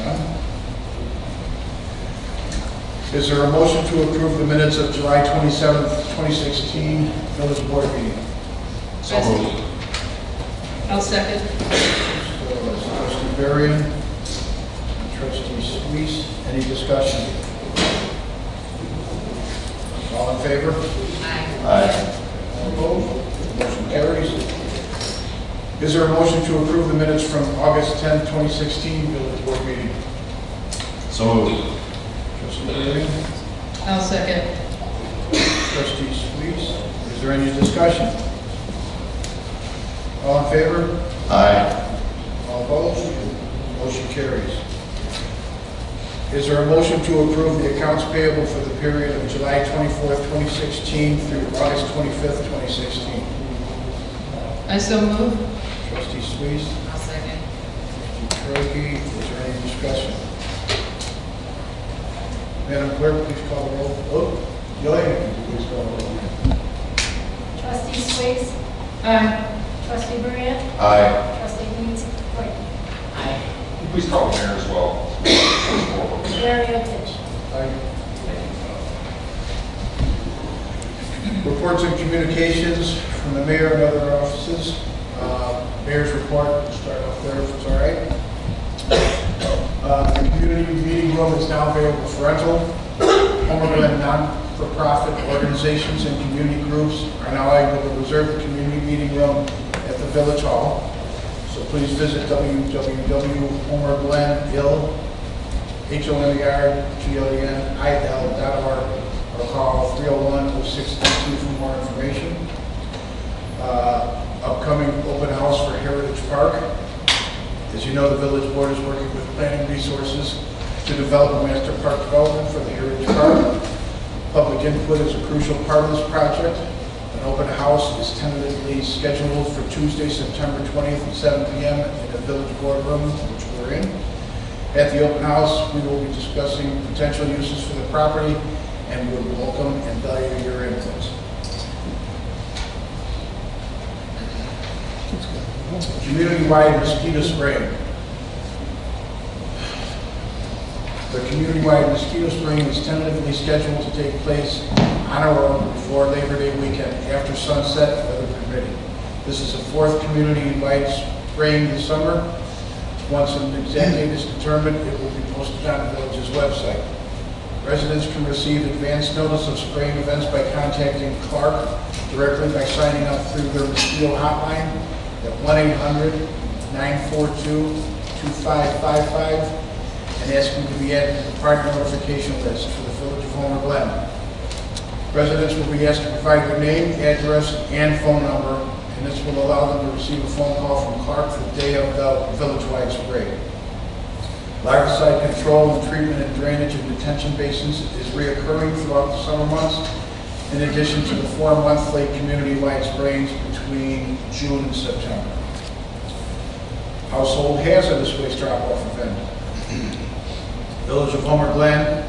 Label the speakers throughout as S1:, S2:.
S1: None. Is there a motion to approve the minutes of July 27th, 2016 Village Board meeting?
S2: So moved. I'll second.
S1: Trustee Varian and Trustee Sweet. Any discussion? All in favor?
S2: Aye.
S1: All opposed? Motion carries. Is there a motion to approve the minutes from August 10th, 2016 Village Board meeting?
S2: So moved.
S1: Trustee Varian,
S2: I'll second.
S1: Trustee Sweet. Is there any discussion? All in favor?
S2: Aye.
S1: All opposed? Motion carries. Is there a motion to approve the accounts payable for the period of July 24th, 2016 through August 25th, 2016?
S2: I so move.
S1: Trustee Sweet.
S2: I'll second.
S1: Trustee Troggy. Is there any discussion? Madam Clerk, please call the roll. Oh, Glen, please call the roll.
S3: Trustee Sways.
S2: Aye.
S3: Trustee Brand.
S2: Aye.
S3: Trustee Deeds. Aye.
S4: Please call the mayor as well.
S3: Mario Ditch.
S1: Reports and communications from the mayor and other offices. Mayor's report, we'll start off there if it's all right. The community meeting room is now available for rental. Homer Glen non-for-profit organizations and community groups are now able to reserve the community meeting room at the Village Hall. So please visit www.homerglenil.org or call 301-0632 for more information. Upcoming open house for Heritage Park. As you know, the Village Board is working with planning resources to develop a master park development for the Heritage Park. Public input is a crucial part of this project. An open house is tentatively scheduled for Tuesday, September 20th at 7 p.m. in the Village Boardroom, which we're in. At the open house, we will be discussing potential uses for the property and would welcome and value your input. Community-wide mosquito spraying. The community-wide mosquito spraying is tentatively scheduled to take place on or before Labor Day weekend after sunset, weather permitting. This is the fourth community-wide spraying this summer. Once an exact date is determined, it will be posted on the village's website. Residents can receive advance notice of spraying events by contacting Clark directly by signing up through their mosquito hotline at 1-800-942-2555 and asking to be added to the park notification list for the Village of Homer Glen. Residents will be asked to provide their name, address, and phone number, and this will allow them to receive a phone call from Clark the day of the village-wide spray. Larvicide control and treatment and drainage of detention basins is reoccurring throughout the summer months, in addition to the 4 monthly community-wide sprayings between June and September. Household hazardous waste drop-off event. Village of Homer Glen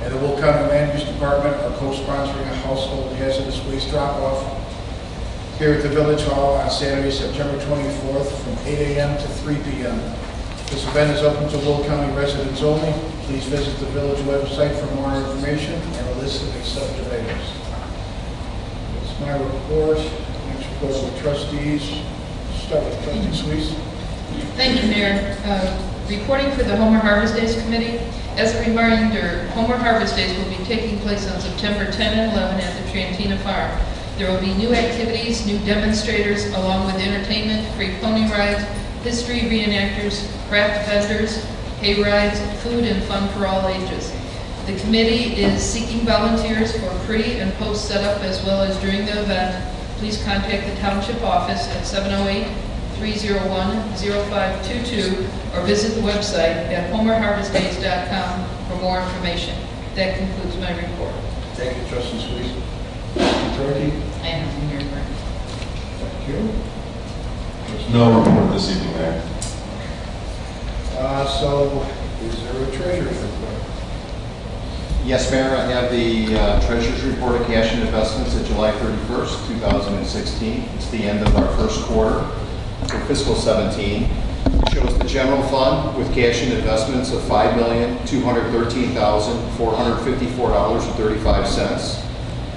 S1: and the Will County Land Use Department are co-sponsoring a household hazardous waste drop-off here at the Village Hall on Saturday, September 24th from 8 a.m. to 3 p.m. This event is open to Will County residents only. Please visit the Village website for more information and a list of accepted items. That's my report. Next we'll go to the trustees. Start with Trustee Sweet.
S2: Thank you, Mayor. Reporting for the Homer Harvest Days Committee. As a reminder, Homer Harvest Days will be taking place on September 10 and 11 at the Trantina Farm. There will be new activities, new demonstrators, along with entertainment, free pony rides, history reenactors, craft vendors, hay rides, food and fun for all ages. The committee is seeking volunteers for pre and post setup as well as during the event. Please contact the Township Office at 708-301-0522 or visit the website at homerharvestdays.com for more information. That concludes my report.
S1: Thank you, Trustee Sweet. Trustee Turkey.
S2: I have nothing here, Mayor.
S1: Thank you.
S4: There's no report this evening, Mayor.
S1: So, is there a treasurer's report?
S5: Yes, Mayor, I have the Treasurer's Report of Cash and Investments at July 31st, 2016. It's the end of our first quarter for fiscal 17. It shows the general fund with cash and investments of $5,213,454.35.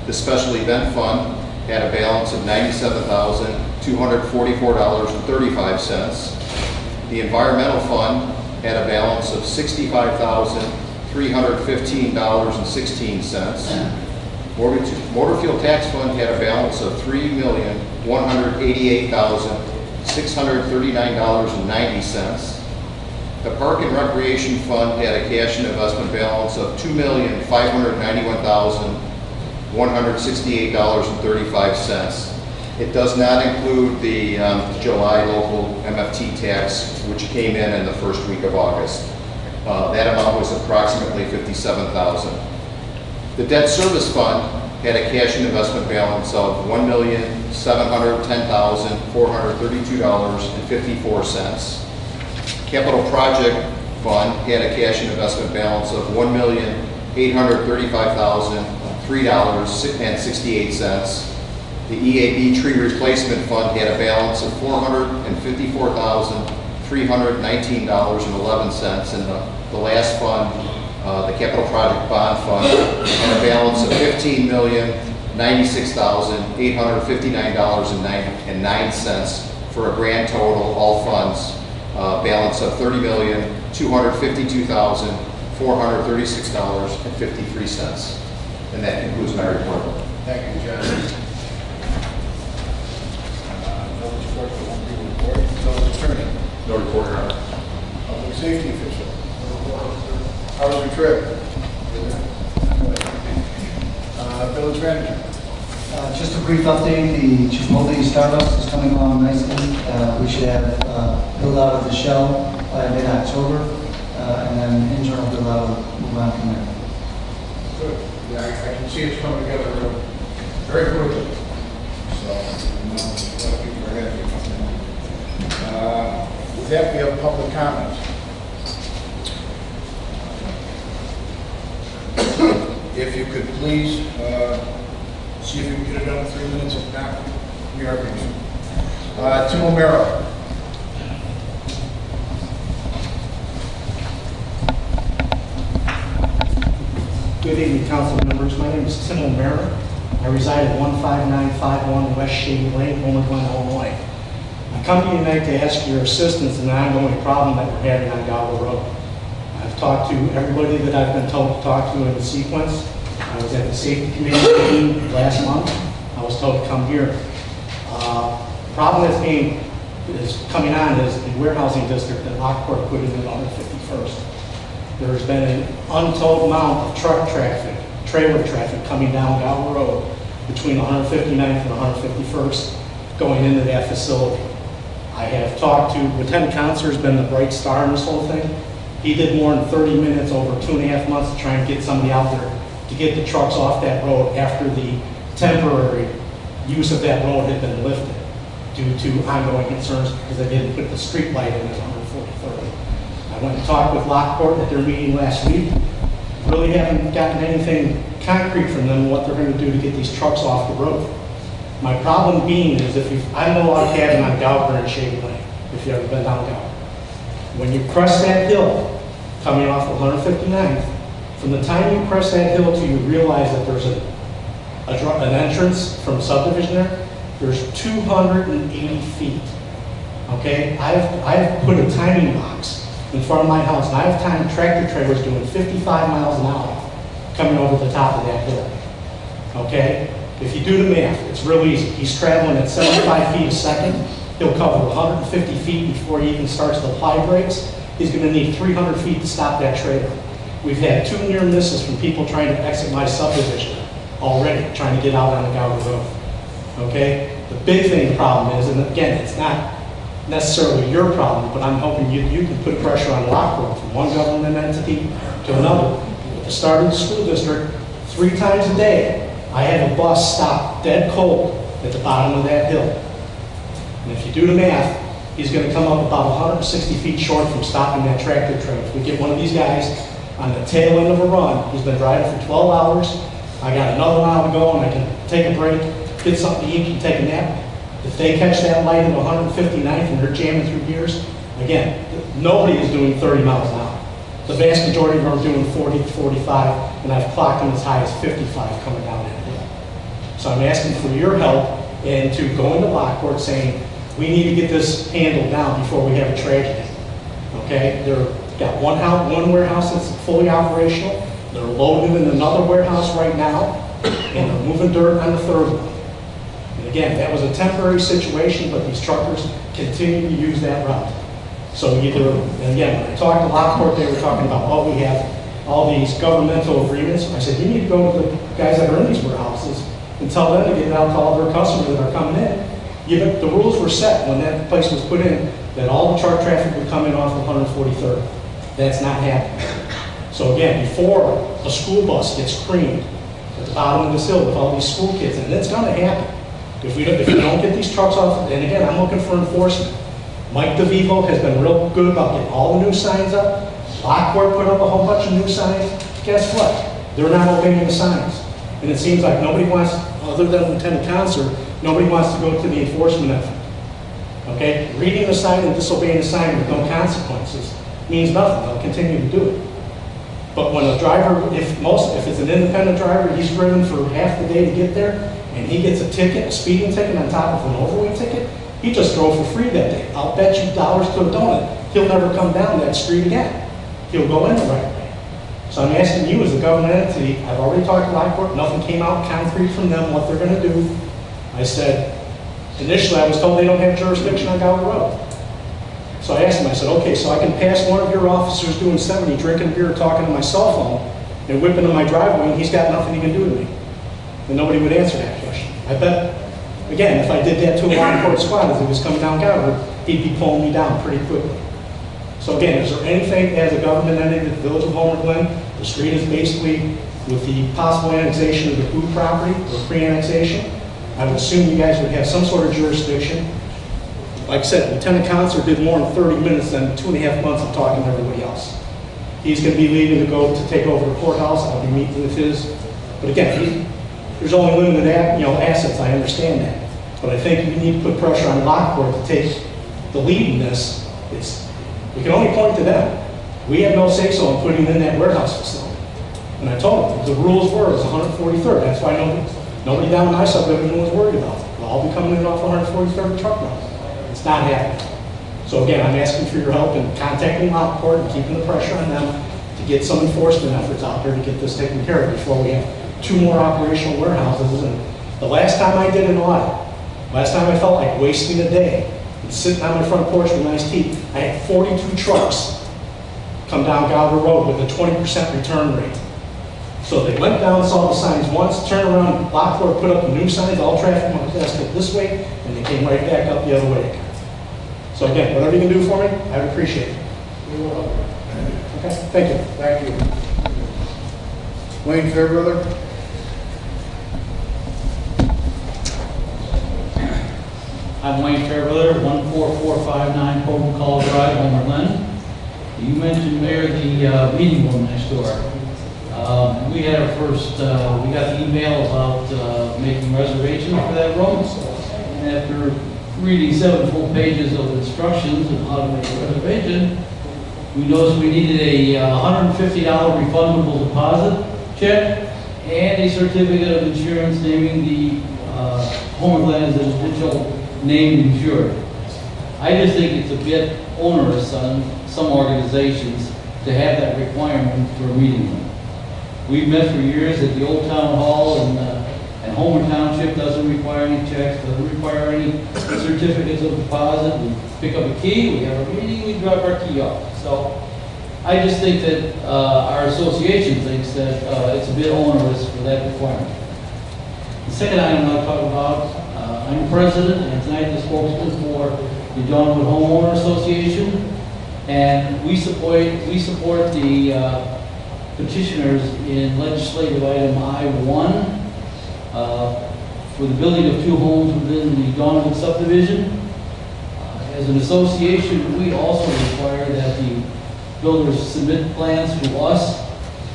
S5: The special event fund had a balance of $97,244.35. The environmental fund had a balance of $65,315.16. Motor fuel tax fund had a balance of $3,188,639.90. The park and recreation fund had a cash and investment balance of $2,591,168.35. It does not include the July local MFT tax, which came in the first week of August. That amount was approximately $57,000. The debt service fund had a cash and investment balance of $1,710,432.54. Capital project fund had a cash and investment balance of $1,835,003.68. The EAB tree replacement fund had a balance of $454,319.11, and the last fund, the capital project bond fund, had a balance of $15,096,859.09 for a grand total, all funds, balance of $30,252,436.53. And that concludes my report.
S1: Thank you, John. Village clerk, there won't be a report. Village attorney.
S4: No report, Your Honor.
S1: Public safety official. How was your trip? Village manager.
S6: Just a brief update, the Chipotle Starbucks is coming along nicely. We should have build out of the shell by mid-October, and then internal build out will move on from there.
S1: Good. Yeah, I can see it's coming together very quickly. So, a lot of people are happy about that. With that, we have public comments. If you could please see if you can get it done in 3 minutes. If not, we are busy. Tim O'Mara.
S7: Good evening, council members. My name is Tim O'Mara. I reside at 15951 West Shady Lane, Glen, Illinois. I come to you tonight to ask your assistance in an ongoing problem that we're having on Galva Road. I've talked to everybody that I've been told to talk to in the sequence. I was at the safety committee meeting last month. I was told to come here. Problem that's coming on is the warehousing district that Lockport put in at 151st. There's been an untold amount of truck traffic, trailer traffic coming down Galva Road between 159th and 151st going into that facility. I have talked to Lieutenant Counselor, has been the bright star in this whole thing. He did more than 30 minutes over 2.5 months to try and get somebody out there to get the trucks off that road after the temporary use of that road had been lifted due to ongoing concerns because they didn't put the street light in at 143rd. I went and talked with Lockport at their meeting last week. Really haven't gotten anything concrete from them what they're going to do to get these trucks off the road. My problem being is I know a lot of cabin on Galver and Shady Lane, if you've ever been down Galver. When you crest that hill, coming off of 159th, from the time you crest that hill till you realize that there's an entrance from subdivision there's 280 feet. Okay, I've put a timing box in front of my house, and I've timed tractor trailers doing 55 miles an hour coming over the top of that hill. Okay, if you do the math, it's real easy. He's traveling at 75 feet a second. He'll cover 150 feet before he even starts to apply brakes. He's going to need 300 feet to stop that trailer. We've had 2 near misses from people trying to exit my subdivision already, trying to get out on the Galva Road. Okay? The big thing, the problem is, and again, it's not necessarily your problem, but I'm hoping you can put pressure on Lockport from one government entity to another. At the start of the school district, 3 times a day, I have a bus stop dead cold at the bottom of that hill. And if you do the math, he's going to come up about 160 feet short from stopping that tractor trailer. If we get one of these guys on the tail end of a run, he's been driving for 12 hours, I got another mile to go and I can take a break, get something to eat, and take a nap. If they catch that light at 159th and they're jamming through gears, I Again, nobody is doing 30 miles an hour. The vast majority of them are doing 40 to 45, and I've clocked them as high as 55 coming down that hill. So I'm asking for your help and to go into Lockport saying, we need to get this handled now before we have a tragedy. Okay, they've got one warehouse that's fully operational. They're loading in another warehouse right now, and they're moving dirt on the third one. And again, that was a temporary situation, but these truckers continue to use that route. So either, and again, when I talked to Lockport, they were talking about, oh, we have all these governmental agreements. I said, you need to go to the guys that are in these warehouses and tell them to get it out to all their customers that are coming in. The rules were set when that place was put in, that all the truck traffic would come in off of 143rd. That's not happening. So again, before a school bus gets creamed at the bottom of this hill with all these school kids, and it's going to happen. If we don't get these trucks off, and again, I'm looking for enforcement. Mike DeVivo has been real good about getting all the new signs up. Lockport put up a whole bunch of new signs. Guess what? They're not obeying the signs. And it seems like nobody wants, other than Lieutenant Concert, nobody wants to go to the enforcement effort. Okay? Reading the sign and disobeying the sign with no consequences means nothing. They'll continue to do it. But when a driver, if it's an independent driver, he's driven for half the day to get there, and he gets a ticket, a speeding ticket on top of an overweight ticket, he just drove for free that day. I'll bet you dollars to a donut, he'll never come down that street again. He'll go in the right way. So I'm asking you as a government entity, I've already talked to Lockport, nothing came out concrete from them, what they're gonna do. I said, initially I was told they don't have jurisdiction on Gower Road. So I asked him, I said, okay, so I can pass one of your officers doing 70, drinking beer, talking to my cell phone, and whipping in my driveway, and he's got nothing he can do to me. And nobody would answer that question. I bet, again, if I did that to a Lockport squad as he was coming down Gower, he'd be pulling me down pretty quickly. So again, is there anything as a government entity, the Village of Homer Glen, the street is basically with the possible annexation of the food property or pre-annexation, I would assume you guys would have some sort of jurisdiction. Like I said, Lieutenant Concert did more than 30 minutes than 2.5 months of talking to everybody else. He's going to be leaving to go to take over the courthouse. I'll be meeting with his. But again, there's only limited assets. I understand that. But I think we need to put pressure on Lockport to take the lead in this. We can only point to them. We have no say-so in putting in that warehouse facility. And I told them, the rules were, it was 143rd. That's why nobody down in my subdivision was worried about it. We'll all be coming in off 143rd truck route. It's not happening. So again, I'm asking for your help in contacting Lockport and keeping the pressure on them to get some enforcement efforts out there to get this taken care of before we have 2 more operational warehouses. And the last time I did an audit, last time I felt like wasting a day and sitting on my front porch with nice tea, I had 42 trucks come down Gower Road with a 20% return rate. So they went down, saw the signs once, turned around, Lockport put up the new signs, all traffic must go this way, and they came right back up the other way again. So again, whatever you can do for me, I'd appreciate it. Okay, thank you.
S1: Thank you. Wayne Fairbrother?
S8: I'm Wayne Fairbrother, 14459 Colton Call Drive, Homer Glen. You mentioned, Mayor, the meeting room next door. We had our first, we got the email about making reservations for that room. And after reading 7 full pages of instructions on how to make a reservation, we noticed we needed a $150 refundable deposit check and a certificate of insurance naming the Homer Glen as an official named insured. I just think it's a bit onerous on some organizations to have that requirement for a meeting room. We've met for years at the Old Town Hall, and Homer Township doesn't require any checks, doesn't require any certificates of deposit. We pick up a key, we have a meeting, we drop our key off. So I just think that our association thinks that it's a bit onerous for that requirement. The second item I'll talk about, I'm president and tonight the spokesman for the Donwood Homeowner Association, and we support the petitioners in legislative item I-1 for the building of 2 homes within the Donwood subdivision. As an association, we also require that the builders submit plans to us,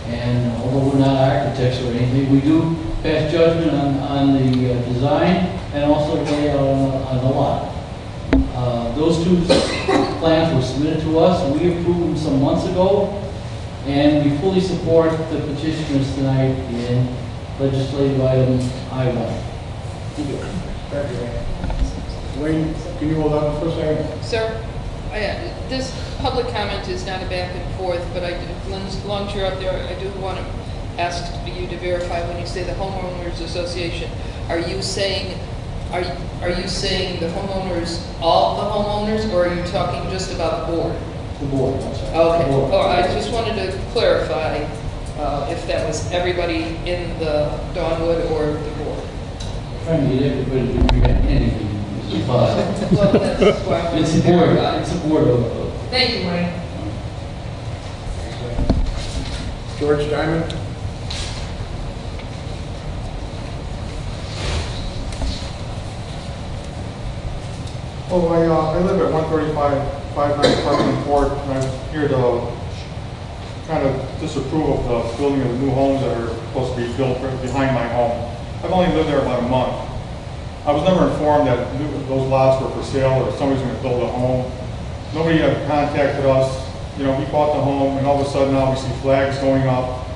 S8: and although we're not architects or anything, we do pass judgment on the design and also layout on the lot. Those two plans were submitted to us. We approved them some months ago, and we fully support the petitioners tonight in legislative item I-1.
S1: Thank you. Wayne, can you hold on for a second?
S2: Sir, this public comment is not a back and forth, but as long as you're up there, I do want to ask you to verify when you say the homeowners association, are you saying the homeowners, all the homeowners, or are you talking just about the board?
S8: The board, I'm sorry.
S2: Okay.
S8: The board.
S2: Oh, I just wanted to clarify if that was everybody in the Dawnwood or the board.
S8: Trying to get everybody to agree on anything. It's impossible.
S2: Well, that's why I wanted
S8: It's
S2: to
S8: a board,
S2: verify.
S8: it's a board of,
S2: Thank you, Wayne.
S1: George Diamond?
S9: Oh, I live at 135-59 Parkland Court, and I'm here to kind of disapprove of the building of the new homes that are supposed to be built right behind my home. I've only lived there about a month. I was never informed that those lots were for sale or somebody's going to build a home. Nobody contacted us. You know, we bought the home, and all of a sudden now we see flags going up.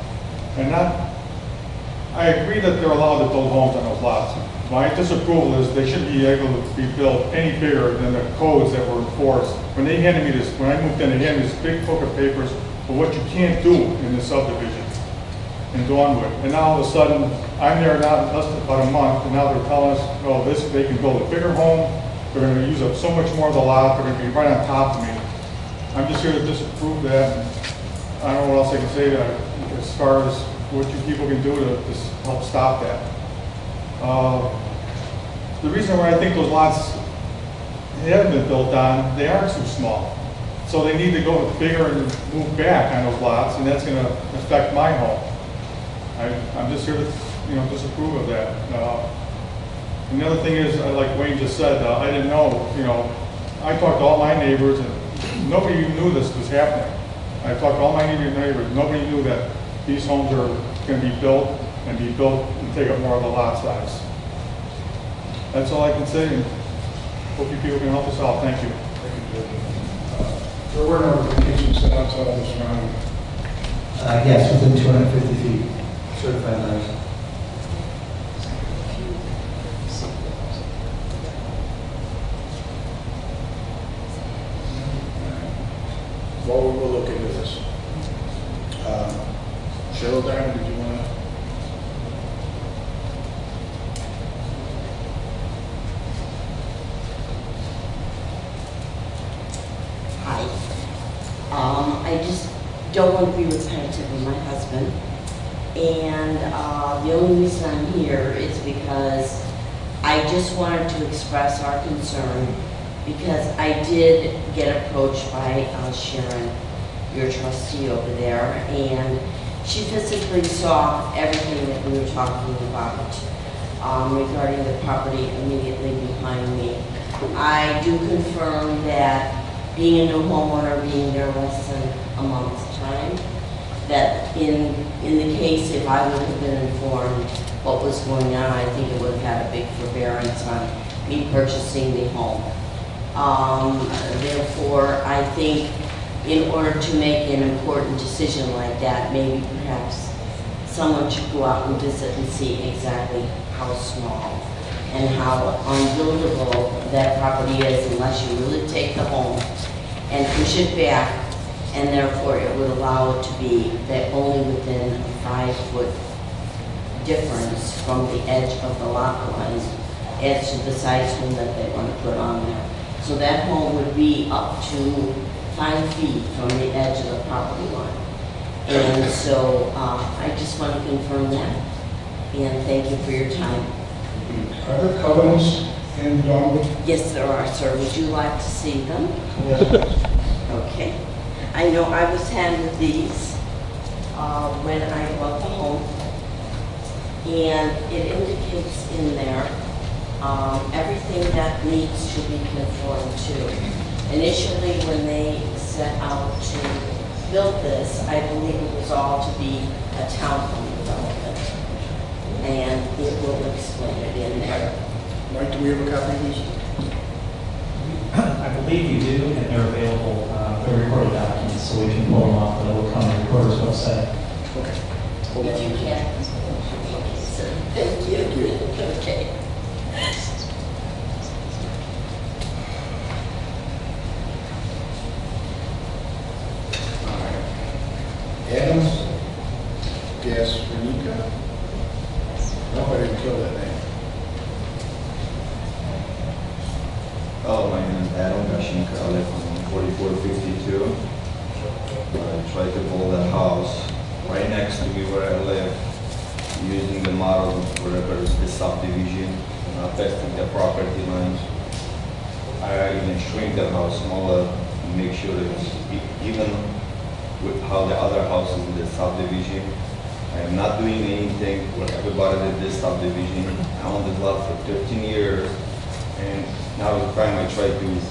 S9: And I agree that they're allowed to build homes on those lots. My disapproval is they shouldn't be able to be built any bigger than the codes that were enforced. When they handed me this, when I moved in, they handed me this big book of papers for what you can't do in this subdivision in Dawnwood. And now all of a sudden, I'm there now less than about a month, and now they're telling us, well, they can build a bigger home, they're going to use up so much more of the lot, they're going to be right on top of me. I'm just here to disapprove that. And I don't know what else I can say as far as what you people can do to just help stop that. The reason why I think those lots haven't been built on, they are too small. So they need to go bigger and move back on those lots, and that's going to affect my home. I'm just here to, disapprove of that. And the other thing is, like Wayne just said, I didn't know, I talked to all my neighbors, and nobody even knew this was happening. I talked to all my neighbors, nobody knew that these homes are going to be built and take up more of the lot size. That's all I can say, and hope you people can help us out. Thank you.
S1: There were no vacations set outside of this round.
S6: Yes, within 250 feet, certified letters.
S1: Well, we'll look into this. Cheryl Diamond, did you want to?
S10: Hi. I just don't want to be repetitive with my husband. And the only reason I'm here is because I just wanted to express our concern, because I did get approached by Sharon, your trustee over there, and she physically saw everything that we were talking about regarding the property immediately behind me. I do confirm that being a new homeowner, being there less than a month's time, that in the case if I would have been informed what was going on, I think it would have had a big forbearance on me purchasing the home. Therefore, I think in order to make an important decision like that, maybe perhaps someone should go out and visit and see exactly how small and how unbuildable that property is unless you really take the home and push it back, and therefore it would allow it to be that only within a 5-foot difference from the edge of the lot line as to the size home that they want to put on there. So that home would be up to 5 feet from the edge of the property line. And so I just want to confirm that. And thank you for your time.
S1: Are there covenants in Dawnwood?
S10: Yes, there are, sir. Would you like to see them?
S1: Yes.
S10: Okay. I know I was handed these when I bought the home. And it indicates in there everything that needs to be conformed to. Initially, when they set out to build this, I believe it was all to be a townhome development. And it will explain it in there.
S1: Mike, do we have a copy of these?
S11: I believe you do, and they're available, they're recorded documents, so we can pull them off the Will County Recorder's website.
S1: Okay.
S10: If you can. Okay, sir. Thank you. Okay.
S1: Adams, Gas, Renica? No, I didn't kill that name.
S12: Oh, my name is Adam Gashinka. I live on 4452. I tried to build a house right next to me where I live, using the model wherever is the subdivision, and testing the property lines. I even shrink the house smaller, and make sure it's even with how the other houses in the subdivision. I am not doing anything what everybody did this subdivision. I own this lot for 13 years, and now the time I try to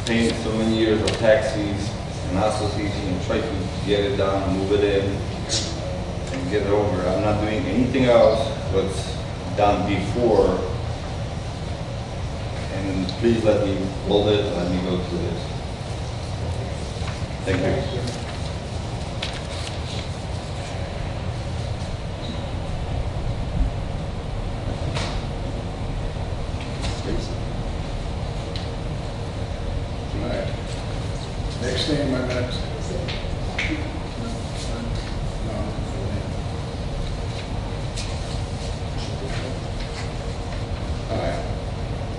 S12: pay so many years of taxes and association and try to get it done, move it in, and get it over. I'm not doing anything else what's done before. And please let me hold it, let me go through this. Thank you.
S1: Next thing, my minutes. All right.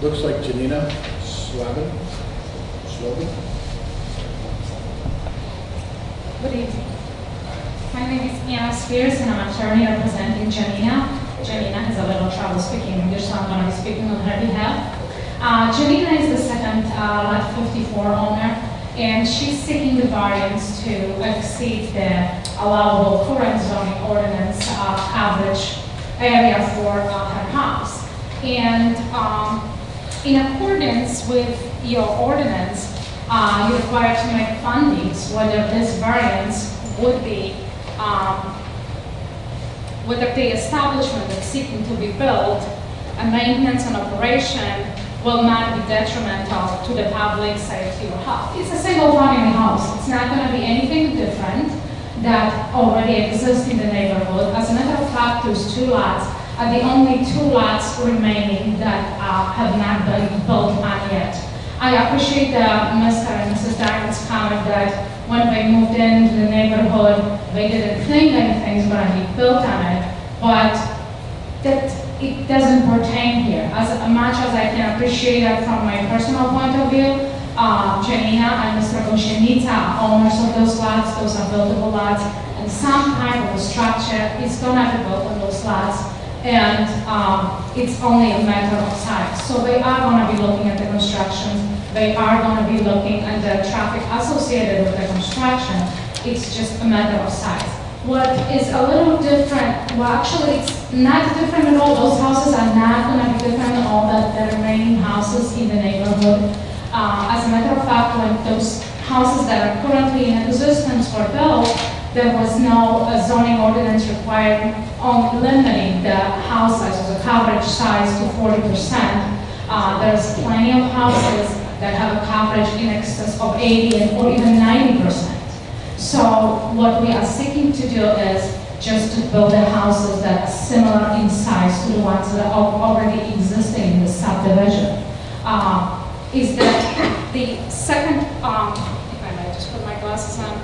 S1: Looks like Janina Slavin.
S13: Good evening. My name is Anna Spears and I'm attorney representing Janina. Janina has a little trouble speaking English, so I'm going to be speaking on her behalf. Janina is the second lot 54 owner, and she's seeking the variance to exceed the allowable current zoning ordinance coverage area for her house. And in accordance with your ordinance, you're required to make findings whether this variance would be, whether the establishment that's seeking to be built and maintenance and operation will not be detrimental to the public safety or health. It's a single-family house. It's not going to be anything different that already exists in the neighborhood. As a matter of fact, there's two lots, are the only two lots remaining that have not been built on yet. I appreciate Mr. and Mrs. Diamond's comment that when they moved into the neighborhood, they didn't think anything's going to be built on it, but that it doesn't pertain here. As much as I can appreciate that from my personal point of view, Janina and Mr. Goshenitsa are owners of those lots. Those are buildable lots, and some type of a structure is going to be built on those lots, and it's only a matter of size. So they are going to be looking at the construction. They are going to be looking at the traffic associated with the construction. It's just a matter of size. What is a little different, well actually it's not different at all. Those houses are not going to be different than all the remaining houses in the neighborhood. As a matter of fact, when those houses that are currently in existence were built, there was no zoning ordinance requiring on limiting the house size or the coverage size to 40%. There's plenty of houses that have a coverage in excess of 80 or even 90%. So what we are seeking to do is just to build the houses that are similar in size to the ones that are already existing in the subdivision. Is that the second, if I might just put my glasses on.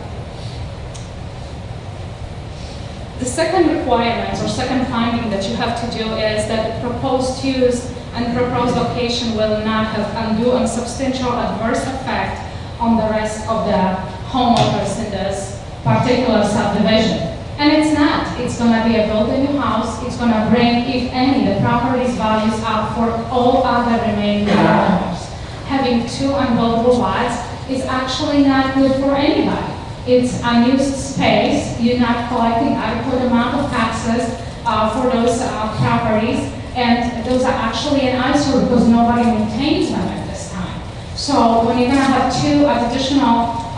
S13: The second requirement or second finding that you have to do is that the proposed use and proposed location will not have undue and substantial adverse effect on the rest of the homeowners in this particular subdivision. And it's not. It's going to be a built-a-new house. It's going to bring, if any, the property's values up for all other remaining owners. Having two unbuildable lots is actually not good for anybody. It's unused space. You're not collecting adequate amount of taxes for those properties, and those are actually an eyesore because nobody maintains them at this time. So when you're going to have two additional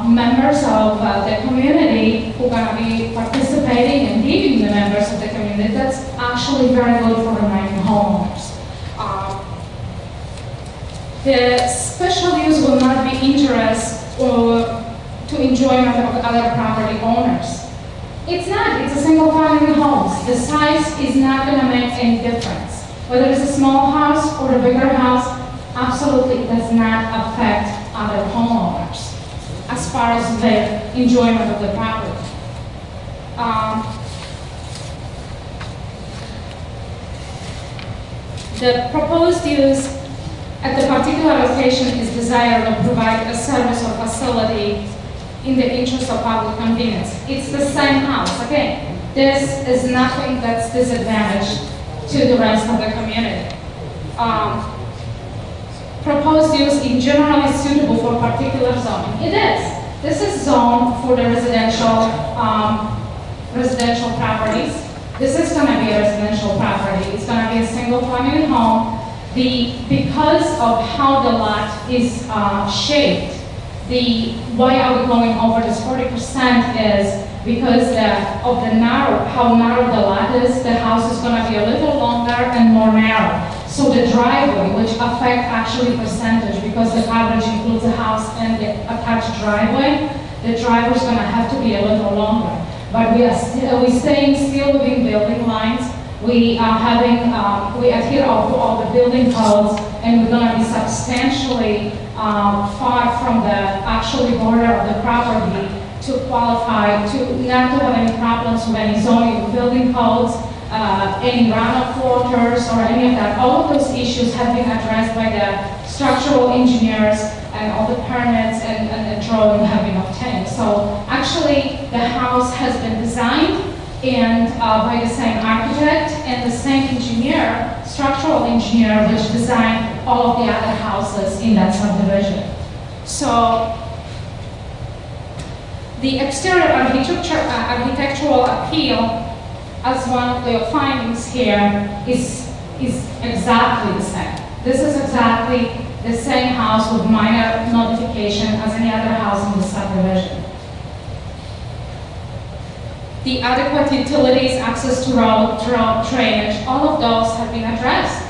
S13: members of the community who are going to be participating and leading the members of the community, that's actually very good for remaining homeowners. The special special use will not be injurious or to enjoyment of other property owners. It's not, it's a single family home. The size is not gonna make any difference. Whether it's a small house or a bigger house, absolutely it does not affect other homeowners as far as their enjoyment of the property. The proposed use at the particular location is desired to provide a service or facility in the interest of public convenience. It's the same house. Again, this is nothing that's disadvantaged to the rest of the community. Proposed use in general is suitable for particular zoning. It is. This is zoned for the residential properties. This is going to be a residential property. It's going to be a single family home. Because of how the lot is shaped, why are we going over this 40% is because of how narrow the lot is. The house is going to be a little longer and more narrow. So the driveway, which affects actually percentage, because the coverage includes the house and the attached driveway, the driveway is going to have to be a little longer. But we're staying still within building lines. We adhere to all the building codes, and we're going to be substantially far from the actually border of the property to qualify, not to have any problems with any zoning building codes, any runoff waters or any of that. All of those issues have been addressed by the structural engineers, and all the permits and the drawing have been obtained. So actually, the house has been designed and by the same architect and the same engineer, structural engineer, which designed all of the other houses in that subdivision. So the exterior architectural appeal, as one of the findings here, is exactly the same. This is exactly the same house with minor modification as any other house in the subdivision. The adequate utilities, access to road, drainage, all of those have been addressed.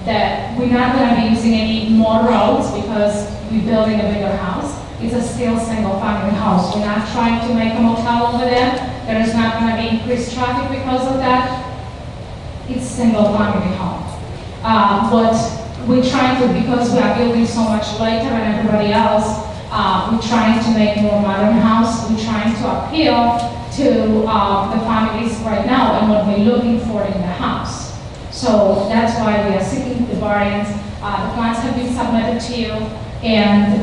S13: That we're not going to be using any more roads because we're building a bigger house. It's a still single family house. We're not trying to make a motel over there. There is not going to be increased traffic because of that. It's single family home. What we're trying to, because we are building so much later than everybody else, we're trying to make more modern house. We're trying to appeal to the families right now and what we're looking for in the house. So that's why we are seeking the variance. The plans have been submitted to you, and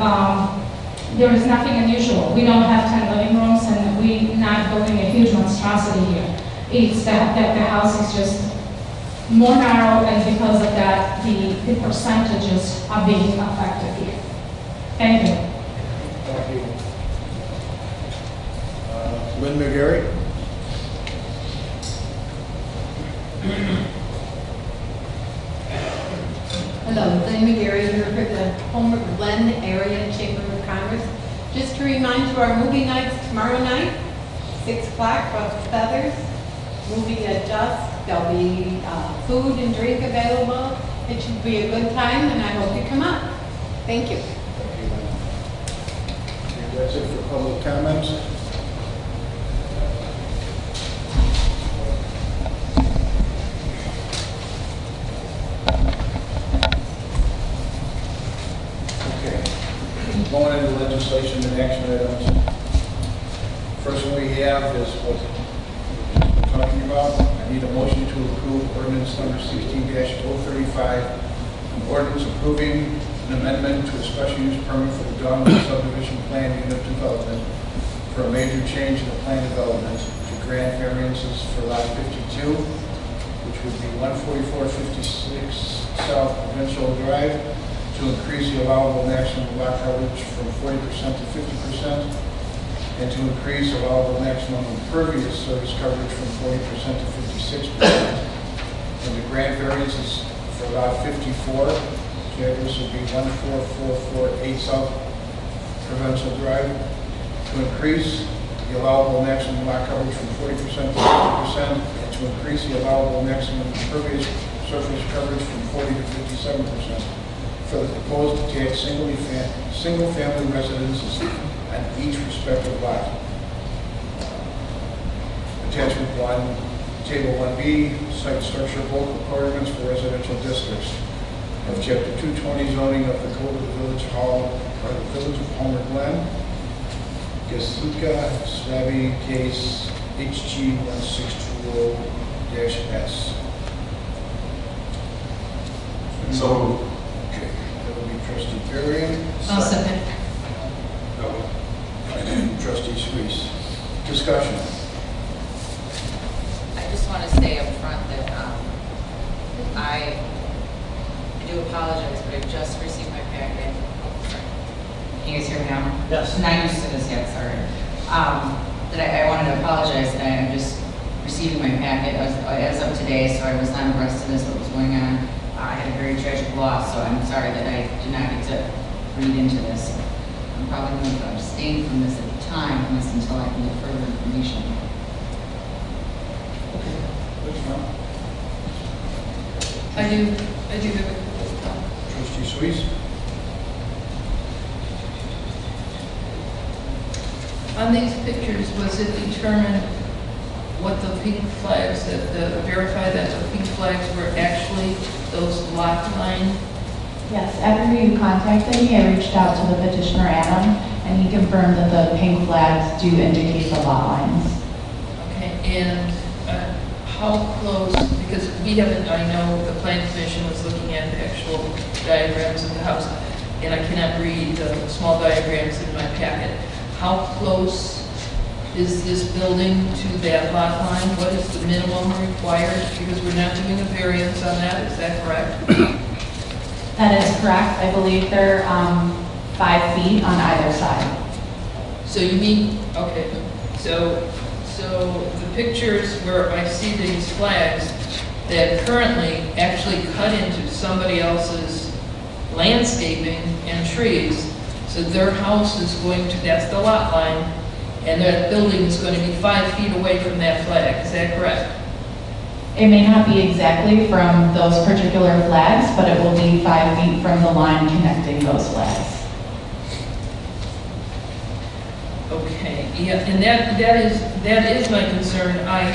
S13: there is nothing unusual. We don't have 10 living rooms, and we're not building a huge monstrosity here. It's that the house is just more narrow, and because of that, the percentages are being affected here. Thank you.
S1: Thank you. Glen McGarry.
S14: Hello, Glen McGarry here for the Homer Glen Area Chamber of Commerce. Just to remind you, our movie night's tomorrow night, 6 o'clock, Ruffled Feathers. Movie at dusk. There'll be food and drink available. It should be a good time, and I hope you come out. Thank you.
S1: Thank you, Lynn. Okay, that's it for public comments. Going into legislation and action items. First one we have is what we're talking about. I need a motion to approve ordinance number 16-035, an ordinance approving an amendment to a special use permit for the Donald subdivision plan unit 2000 for a major change in the plan development to grant variances for lot 52, which would be 14456 South Provincial Drive, to increase the allowable maximum lot coverage from 40% to 50%, and to increase allowable maximum impervious surface coverage from 40% to 56%, and the grant variances for lot 54, the address would be 14448 South Provincial Drive, to increase the allowable maximum lot coverage from 40% to 50%, and to increase the allowable maximum impervious surface coverage from 40 to 57%. for the proposed detached single-family residences on each respective lot. Attachment 1, Table 1B, site structure bulk requirements for residential districts of Chapter 220 zoning of the Code of the Village Hall, or the Village of Homer Glen, Gasuka Slavi case HG 1620-S.
S4: So,
S1: Okay, that would be trustee Varian.
S2: I'll second.
S1: Trustee Suisse. Discussion.
S15: I just want to say up front that I do apologize, but I just received my packet. Can you guys hear me now?
S7: Yes.
S15: Not used to this yet, sorry. That I wanted to apologize that I'm just receiving my packet as of today, so I was not abreast of this, what was going on. I had a very tragic loss, so I'm sorry that I did not get to read into this. I'm probably going to abstain from this at the time, from this until I can get further information.
S1: That's fine.
S2: I do have a couple of comments.
S1: Trustee Suisse.
S2: On these pictures, was it determined what the pink flags, verify that the pink flags were actually those lot line?
S16: Yes, after you contacted me, I reached out to the petitioner, Adam, and he confirmed that the pink flags do indicate the lot lines.
S2: Okay, and how close, because we haven't, I know the plan commission was looking at the actual diagrams of the house, and I cannot read the small diagrams in my packet. How close is this building to that lot line? What is the minimum required? Because we're not doing a variance on that, is that correct?
S16: That is correct. I believe they're 5 feet on either side.
S2: So you mean, okay, so the pictures where I see these flags that currently actually cut into somebody else's landscaping and trees, so their house is going to, that's the lot line, and that building is going to be 5 feet away from that flag, is that correct?
S16: It may not be exactly from those particular flags, but it will be 5 feet from the line connecting those flags.
S2: Okay, yeah, and that is my concern. I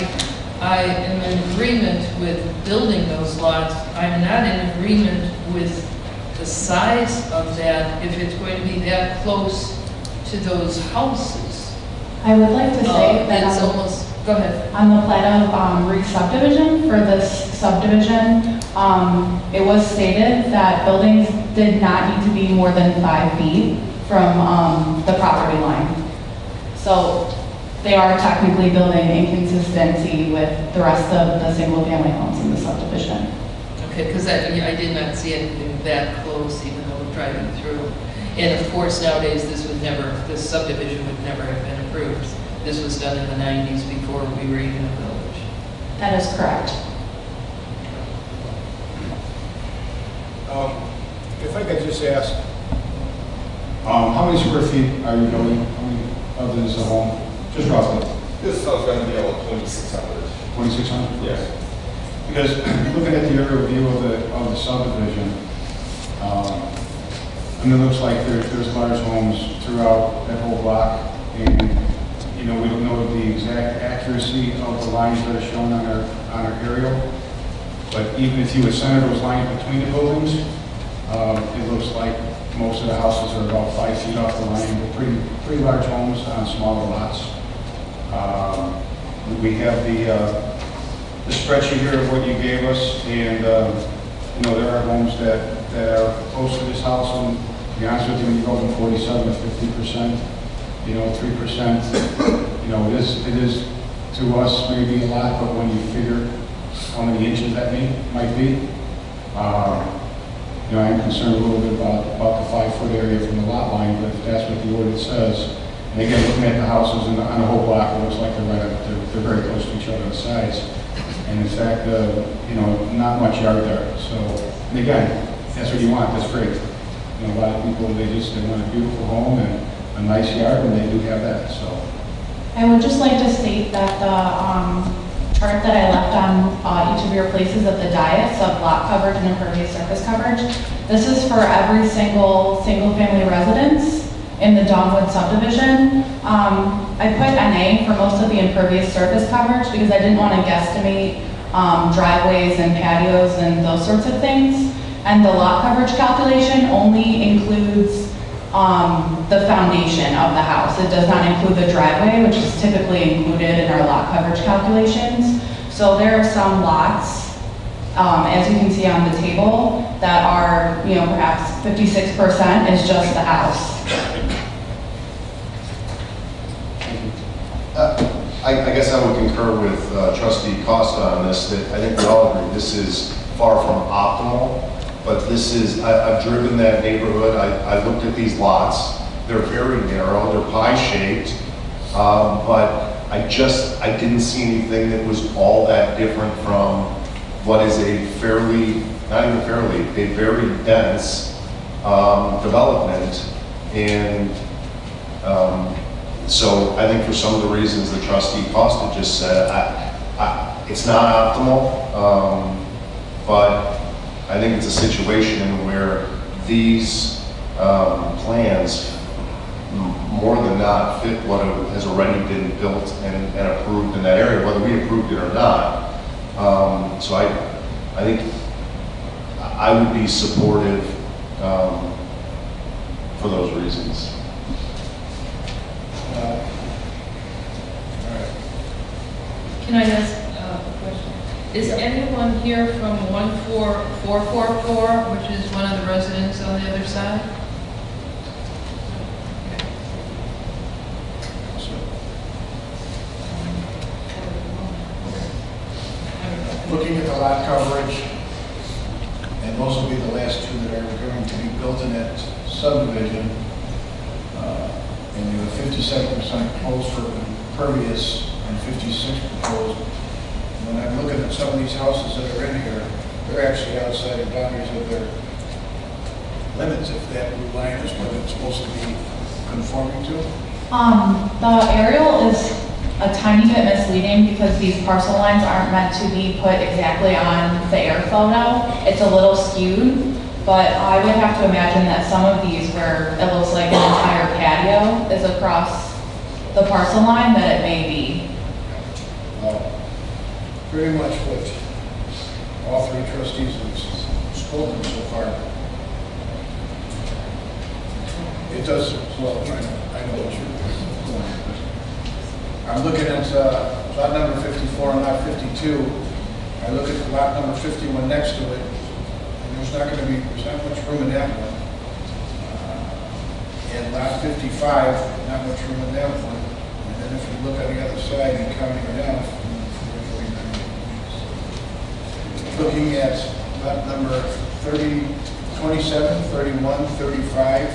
S2: am in agreement with building those lots. I'm not in agreement with the size of that, if it's going to be that close to those houses.
S16: I would like to say that
S2: It's almost, go ahead.
S16: on the plat of re-subdivision for this subdivision, it was stated that buildings did not need to be more than 5 feet from the property line. So they are technically building in consistency with the rest of the single-family homes in the subdivision.
S2: Okay, because I did not see anything that close, even though we're driving through. And of course, nowadays, this subdivision would never have been approved. This was done in the 90s before we were even a village.
S16: That is correct.
S1: If I could just ask, how many square feet are you building? How many of this is a home? Just roughly.
S4: this house is going to be about 2,600.
S1: 2,600?
S4: Yes.
S1: Because looking at the aerial view of the subdivision, it looks like there's large homes throughout that whole block, and we don't know the exact accuracy of the lines that are shown on our aerial. But even if you would center those lines between the buildings, it looks like most of the houses are about 5 feet off the line. They're pretty large homes on smaller lots. We have the spreadsheet here of what you gave us, and there are homes that are close to this house, and to be honest with you, when you go from 47 to 50%, 3%, it is to us maybe a lot, but when you figure how many inches that might be, I'm concerned a little bit about the 5-foot area from the lot line, but if that's what the ordinance says, and again, looking at the houses on the whole block, it looks like they're very close to each other on the sides. And in fact, not much yard there. So, and again, that's what you want, that's great. A lot of people, they want a beautiful home and a nice yard, and they do have that, so.
S16: I would just like to state that the chart that I left on each of your places at the dais of lot coverage and impervious surface coverage. This is for every single-family residence in the Dogwood subdivision. I put NA for most of the impervious surface coverage because I didn't want to guesstimate driveways and patios and those sorts of things. And the lot coverage calculation only includes the foundation of the house. It does not include the driveway, which is typically included in our lot coverage calculations. So there are some lots, as you can see on the table, that are, perhaps 56% is just the house.
S5: I guess I would concur with Trustee Costa on this, that I think we all agree this is far from optimal. But this is, I've driven that neighborhood, I looked at these lots, they're very narrow, they're pie-shaped, but I didn't see anything that was all that different from what is a fairly, not even fairly, a very dense development. And so I think for some of the reasons that Trustee Costa just said, it's not optimal, but I think it's a situation where these plans more than not fit what has already been built and approved in that area, whether we approved it or not. So I think I would be supportive for those reasons.
S2: Can I ask a question? Is anyone here from 14444, which is one of the residents on the other side?
S1: Looking at the lot coverage, and those will be the last two that are going to be built in that subdivision, and you have 57% proposed for impervious and 56 proposed. When I'm looking at some of these houses that are in here, they're actually outside the boundaries of their limits, if that blue line is what it's supposed to be conforming to.
S16: The aerial is a tiny bit misleading because these parcel lines aren't meant to be put exactly on the air photo. It's a little skewed, but I would have to imagine that some of these where it looks like an entire patio is across the parcel line, that it may be.
S1: Pretty much what all three trustees have spoken so far. It does, well, I know what you're doing. I'm looking at lot number 54 and lot 52. I look at lot number 51 next to it, and there's not much room in that one. And lot 55, not much room in that one. And then if you look on the other side and counting it out, looking at lot number 30, 27, 31, 35,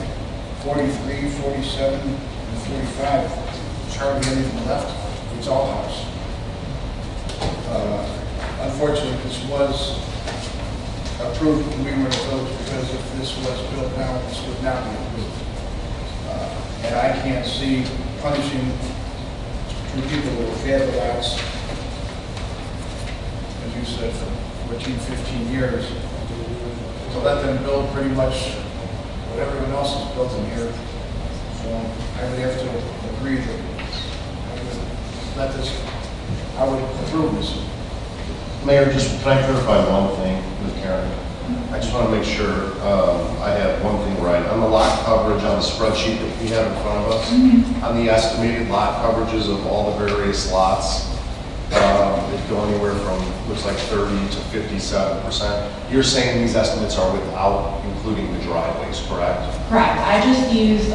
S1: 43, 47, and 45. There's hardly anything left. It's all house. Unfortunately, this was approved when we were in the village, because if this was built now, this would not be approved. And I can't see punishing two people who have had the lots, as you said, for 14, 15 years, to let them build pretty much what everyone else has built in here. So I would have to agree that I would approve this.
S5: Mayor, just can I clarify one thing with Karen? I just want to make sure I have one thing right. On the lot coverage on the spreadsheet that we have in front of us, on the estimated lot coverages of all the various lots, they go anywhere from, looks like 30 to 57%. You're saying these estimates are without including the driveways, correct?
S16: Correct. I just used,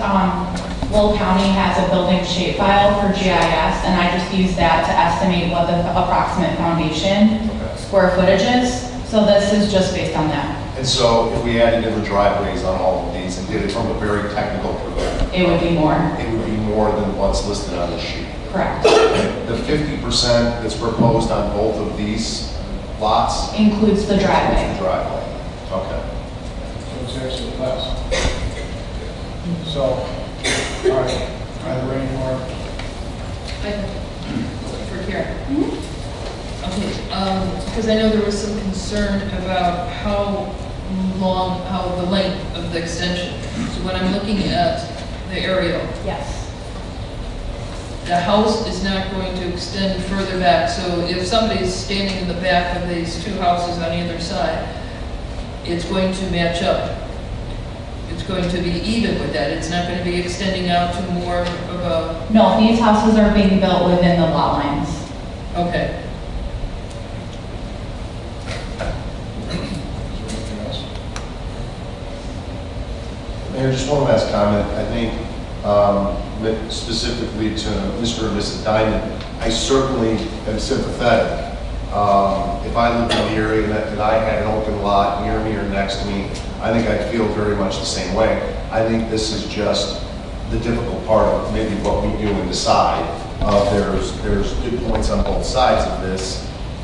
S16: Will County has a building shapefile for GIS, and I just used that to estimate what the approximate foundation square footage is. So this is just based on that.
S5: And so if we added in the driveways on all of these and did it from a very technical perspective,
S16: it would be more.
S5: It would be more than what's listed on the sheet.
S16: Correct.
S5: The 50% that's proposed on both of these lots
S16: includes the driveway.
S5: The driveway. Okay.
S1: So it's actually less. So, all right. Are there any more?
S2: For Karen. Okay, because I know there was some concern about how the length of the extension. So when I'm looking at the aerial,
S16: Yes.
S2: the house is not going to extend further back. So if somebody's standing in the back of these two houses on either side, it's going to match up. It's going to be even with that. It's not going to be extending out to more of a,
S16: No, these houses are being built within the lot lines.
S2: okay.
S1: Anything else?
S17: Mayor, just one last comment. I think specifically to Mr. and Mrs. Diamond, I certainly am sympathetic. If I lived in the area and I had an open lot near me or next to me, I think I'd feel very much the same way. I think this is just the difficult part of maybe what we do and decide. There's good points on both sides of this.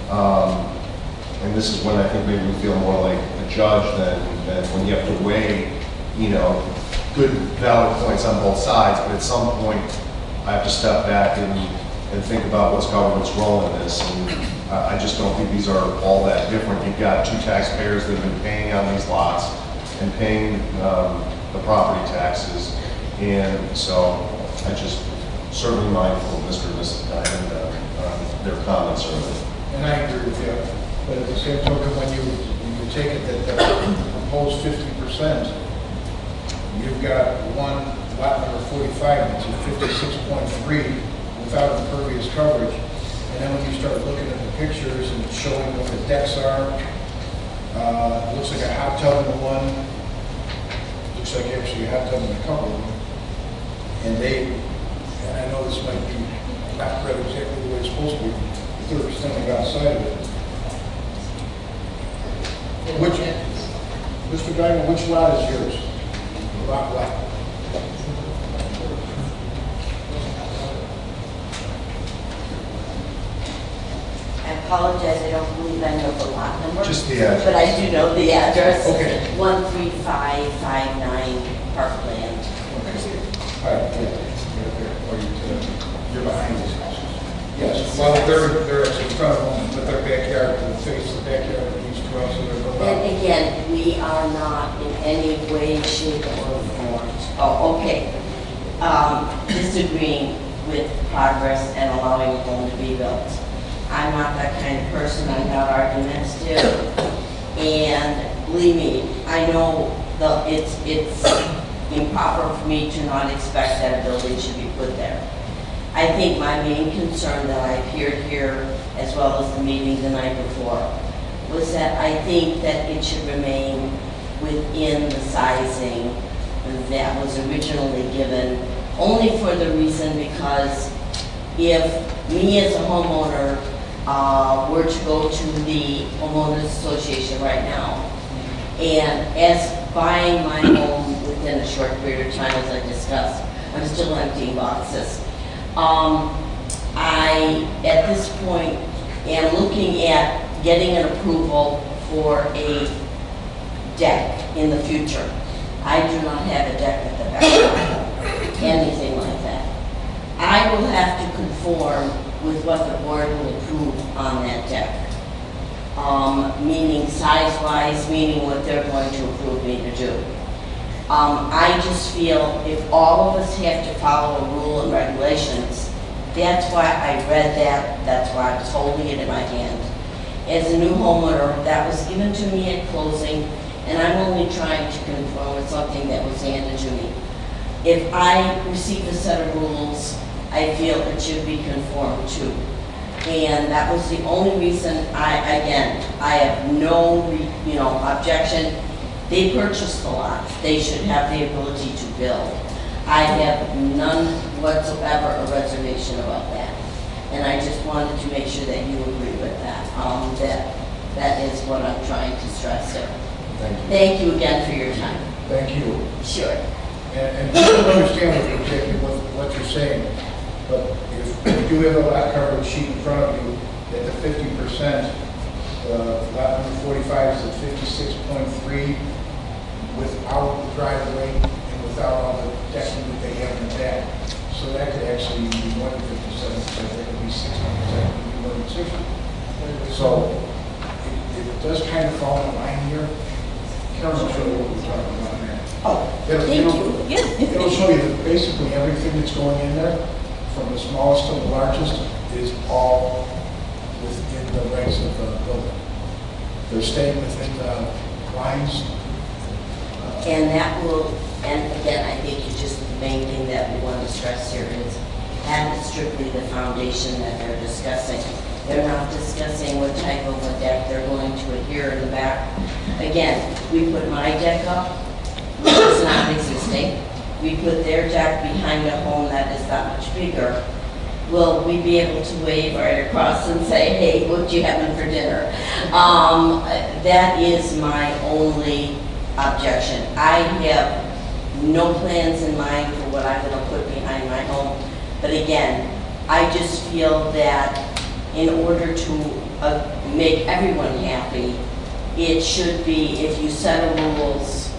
S17: And this is when I think maybe we feel more like a judge than when you have to weigh, good valid points on both sides. But at some point, I have to step back and think about what's government's role in this. And I just don't think these are all that different. You've got two taxpayers that have been paying on these lots and paying the property taxes. And so I just certainly mindful of Mr. and Mrs. Diamond, their comments earlier.
S1: And I agree with you. But at the same token, when you take it that the proposed 50%, you've got one lot number 45 that's at 56.3 without impervious coverage. And then when you start looking at the pictures and it's showing what the decks are, it looks like a hot tub in one, looks like actually a hot tub in a couple of them. And I know this might be not read exactly the way it's supposed to be, but they're extending outside of it. Mr. Diamond, which lot is yours? Lot.
S10: I apologize, I don't believe I know the lot number.
S17: Just the address.
S10: But I do know the address.
S1: Okay.
S10: 13559 Parkland.
S1: All right, you're behind these houses. Yes, well, they're actually in front of them, but their backyard, the face of the backyard of these two houses are built
S10: And
S1: up.
S10: again, we are not in any way, shape, or form, okay, disagreeing with progress and allowing a home to be built. I'm not that kind of person, I'm not argumentative, and believe me, I know it's improper for me to not expect that a building should be put there. I think my main concern that I appeared here, as well as the meeting the night before, was that I think that it should remain within the sizing that was originally given, only for the reason because if me as a homeowner were to go to the homeowners association right now, and as buying my home within a short period of time, as I discussed, I'm still emptying boxes. I, at this point, am looking at getting an approval for a deck in the future. I do not have a deck at the back of my home, anything like that. I will have to conform with what the board will approve on that deck. Meaning size-wise, meaning what they're going to approve me to do. I just feel if all of us have to follow a rule and regulations, that's why I read that, that's why I was holding it in my hand. As a new homeowner, that was given to me at closing, and I'm only trying to conform with something that was handed to me. If I receive a set of rules, I feel it should be conformed to. And that was the only reason I have no, objection. They purchased the lot. They should have the ability to build. I have none whatsoever a reservation about that. And I just wanted to make sure that you agree with that. That is what I'm trying to stress here.
S1: Thank you.
S10: Thank you again for your time.
S1: Thank you.
S10: Sure.
S1: And people understand what you're saying, but if you have a lot coverage sheet in front of you, at the 50%, lot number 45 is at 56.3 without the driveway and without all the decking that they have in the back. So that could actually be more than 57%, that could be 60%, that could be more than 60. So it does kind of fall in line here. Karen will show you what we're talking about there.
S10: Oh, thank you. Yeah.
S1: It'll show you that basically everything that's going in there, from the smallest to the largest, is all within the regs of the building. They're staying within the lines.
S10: And that will, and again, I think it's just the main thing that we want to stress here is that is strictly the foundation that they're discussing. They're not discussing what type of a deck they're going to adhere in the back. Again, we put my deck up, which is not existing. We put their deck behind a home that is that much bigger. Will we be able to wave right across and say, hey, what you having for dinner? That is my only objection. I have no plans in mind for what I'm going to put behind my home. But again, I just feel that in order to make everyone happy, it should be, if you set rules,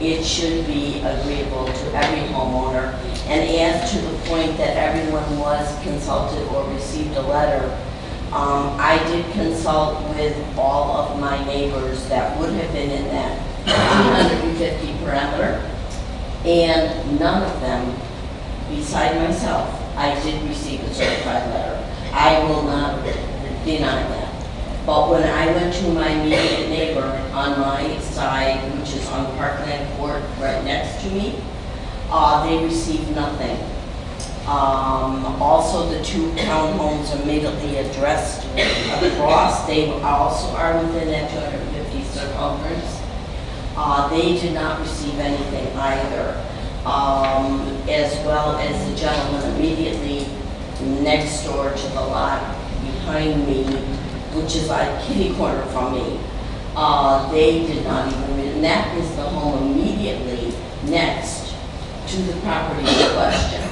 S10: it should be agreeable to every homeowner. And as to the point that everyone was consulted or received a letter, I did consult with all of my neighbors that would have been in that 250 parameter, and none of them, beside myself, I did receive a certified letter. I will not deny that. But when I went to my immediate neighbor on my side, which is on Parkland Court right next to me, they received nothing. Also, the two townhomes immediately addressed across, they also are within that 250 circumference. They did not receive anything either. As well as the gentleman immediately next door to the lot behind me, which is like kitty corner from me. They did not even, and that is the home immediately next to the property in question.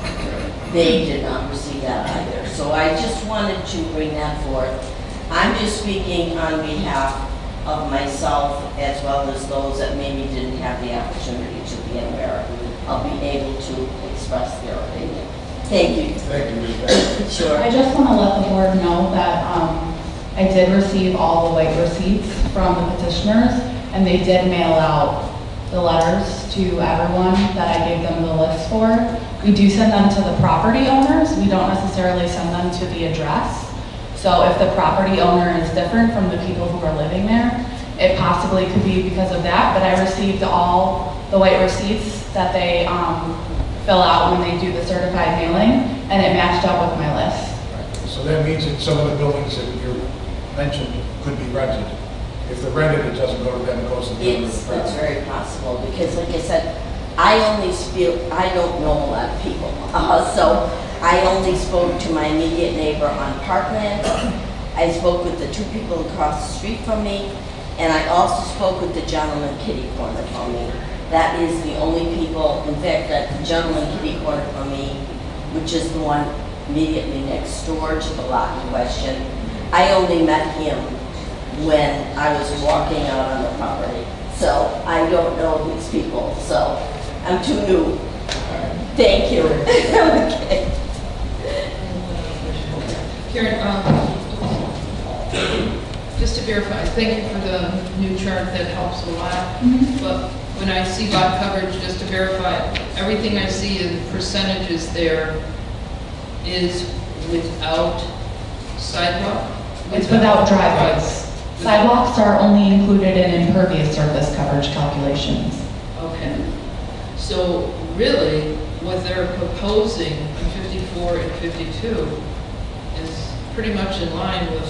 S10: They did not receive that either. So I just wanted to bring that forth. I'm just speaking on behalf of myself as well as those that maybe didn't have the opportunity to be aware of being able to express their opinion. Thank you.
S1: Thank you.
S10: Sure.
S16: I just want to let the board know that I did receive all the white receipts from the petitioners, and they did mail out the letters to everyone that I gave them the list for. We do send them to the property owners. We don't necessarily send them to the address. So if the property owner is different from the people who are living there, it possibly could be because of that, but I received all the white receipts that they fill out when they do the certified mailing, and it matched up with my list.
S1: Right. So that means that some of the buildings that you mentioned could be rented. If they're rented, it doesn't go to them, it goes to the owner of the
S10: That's
S1: property.
S10: very possible, because like I said, I don't know a lot of people. So I only spoke to my immediate neighbor on Parkland. I spoke with the two people across the street from me, and I also spoke with the gentleman kitty corner from me. That is the only people, in fact, that gentleman kitty corner from me, which is the one immediately next door to the lot in question. I only met him when I was walking out on the property. So I don't know these people, so I'm too new. Thank you. Okay.
S2: Karen, just to verify, thank you for the new chart, that helps a lot. But when I see lot coverage, just to verify, everything I see in percentages there is without sidewalk?
S16: It's without driveways. Sidewalks are only included in impervious surface coverage calculations.
S2: Okay. So really, what they're proposing in 54 and 52 is pretty much in line with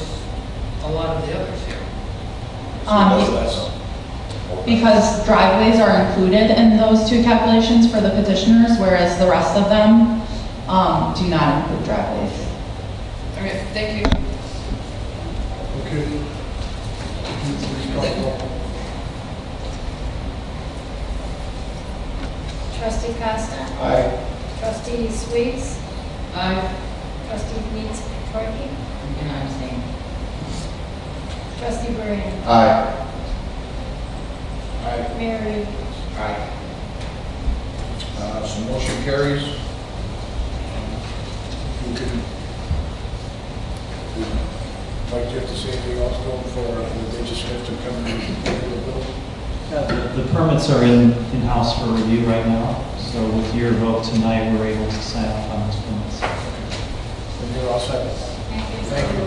S2: a lot of the others here.
S16: Because driveways are included in those two calculations for the petitioners, whereas the rest of them do not include driveways.
S2: All right, thank you.
S1: Okay.
S3: Trustee Costa?
S1: Aye.
S3: Trustee Sweets?
S2: Aye.
S3: Trustee Corky?
S15: And I'm saying,
S3: Trustee Brand?
S17: Aye.
S1: Aye.
S3: Mayor Reed?
S12: Aye.
S1: So motion carries. You can Mike, do you have to say anything else to them before they just have to come and do the bill?
S11: The permits are in-house for review right now, so with your vote tonight, we're able to sign off on those permits.
S1: And you're all set? Thank you.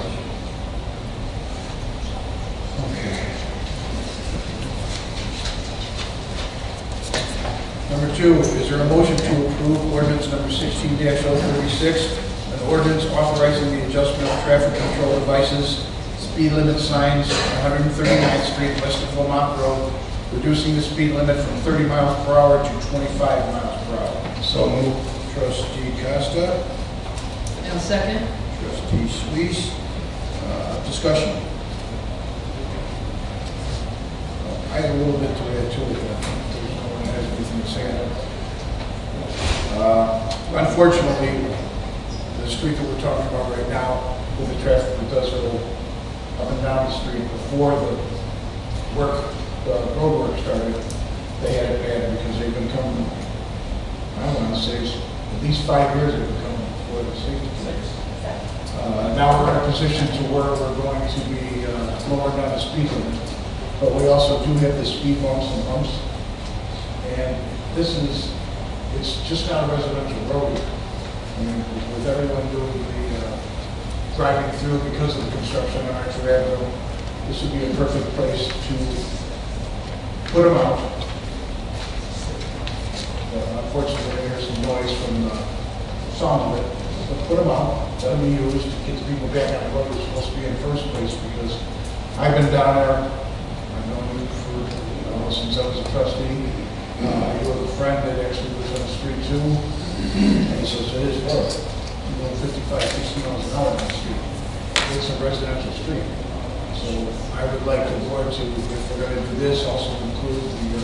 S1: Okay. Number 2, is there a motion to approve ordinance number 16-036, an ordinance authorizing the adjustment of traffic control devices, speed limit signs, 139th Street west of Vermont Road, reducing the speed limit from 30 miles per hour to 25 miles per hour. So moved. Trustee Costa.
S2: And second?
S1: Trustee Sweet. Discussion. I have a little bit to add to it. There's no one has anything to say on it. Unfortunately, the street that we're talking about right now, with the traffic that does go up and down the street, before the road work started, they had it bad because they've been coming, I want to say, at least 5 years they've been coming before the safety committee. Now we're in a position to where we're going to be lowering down the speed limit, but we also do have the speed bumps and bumps, and it's just not a residential road here. I mean, with everyone doing the driving through because of the construction on Archer Avenue, this would be a perfect place to put them out. Unfortunately, there's some noise from some of it, but put them out, let them be used, get the people back on the road we're supposed to be in the first place, because I've been down there, I've known you for, since I was a trustee. You have a friend that actually lives on the street too, and he says it is horrible. You go 55, 60 miles an hour on the street. It's a residential street. So I would like the board to, if we're going to do this, also include the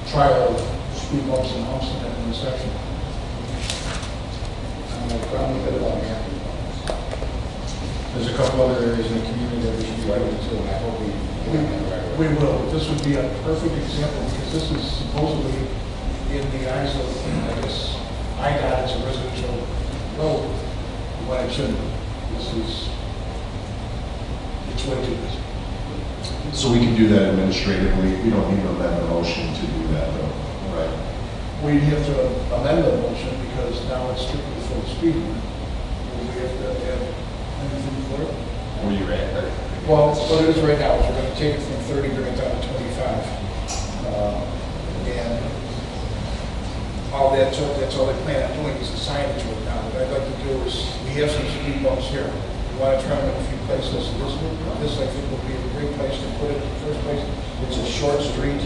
S1: trial of speed bumps and humps in that intersection. I have a problem with it all, yeah. There's a couple other areas in the community that we should be writing to, and I hope we will. This would be a perfect example, because this is supposedly, in the eyes of, I guess, IDOT, it's a residential road, but it shouldn't. It's way too busy.
S17: So we can do that administratively. We don't need to amend the motion to do that, though, right?
S1: We have to amend the motion because now it's strictly full speed limit. We have to add anything for it.
S4: Where you at?
S1: Well, what it is right now is we're going to take it from 30, bring it down to 25. And that's all they plan on doing is the signage work now. What I'd like to do is, we have some speed bumps here. We want to try them in a few places. This I think would be a great place to put it in the first place. It's a short street,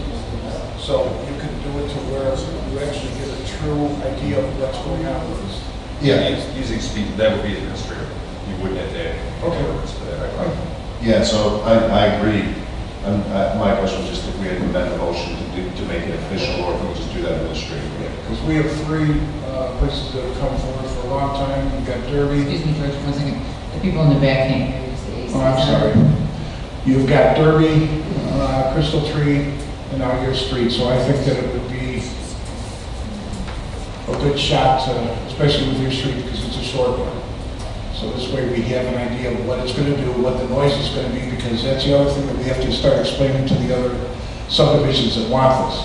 S1: so you can do it to where you actually get a true idea of what's going on with this.
S17: Yeah.
S4: Using speed, that would be administrative. You wouldn't have to add
S1: Okay.
S4: words to that. Right?
S17: Yeah, so I agree. My question was just if we had to amend the motion to make it official, or if we just do that administratively.
S1: Because we have 3 places that have come forward for a long time. You've got Derby.
S15: Excuse me, George, 1 second. The people in the back can't hear you say.
S1: Oh, I'm sorry. You've got Derby, Crystal Tree, and now your street. So I think that it would be a good shot, especially with your street, because it's a short one. So this way we have an idea of what it's going to do, what the noise is going to be, because that's the other thing that we have to start explaining to the other subdivisions that want this.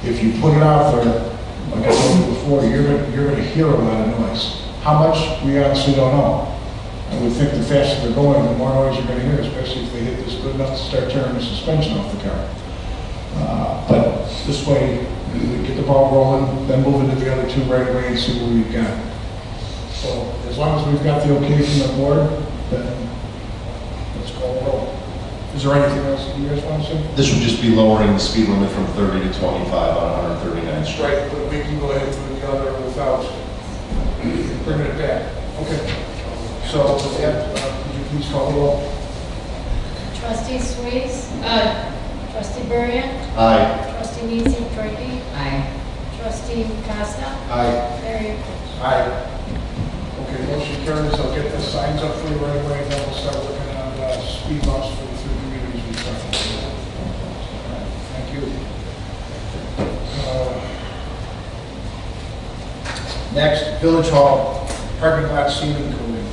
S1: If you put it out there, like I told you before, you're going to hear a lot of noise. How much, we honestly don't know. I would think the faster they're going, the more noise you're going to hear, especially if they hit this good enough to start tearing the suspension off the car. But this way, we get the ball rolling, then move into the other 2 right away and see what we've got. So as long as we've got the okay from the board, then let's call it roll. Is there anything else that you guys want to say?
S17: This would just be lowering the speed limit from 30 to 25 on 139th Street.
S1: Right, but we can go ahead and do the other without bringing it back. Okay. So with that, could you please call the roll?
S3: Trustee Sweets?
S2: Aye.
S3: Trustee Burriott?
S17: Aye.
S3: Trustee Nitzke?
S15: Aye.
S3: Trustee Costa?
S17: Aye.
S3: Mayor Coach?
S1: Aye. Okay, motion carries. I'll get the signs up for you right away, then we'll start working on speed bumps for the 3 communities we talked about. Thank you. Next, Village Hall, parking lot ceiling coating.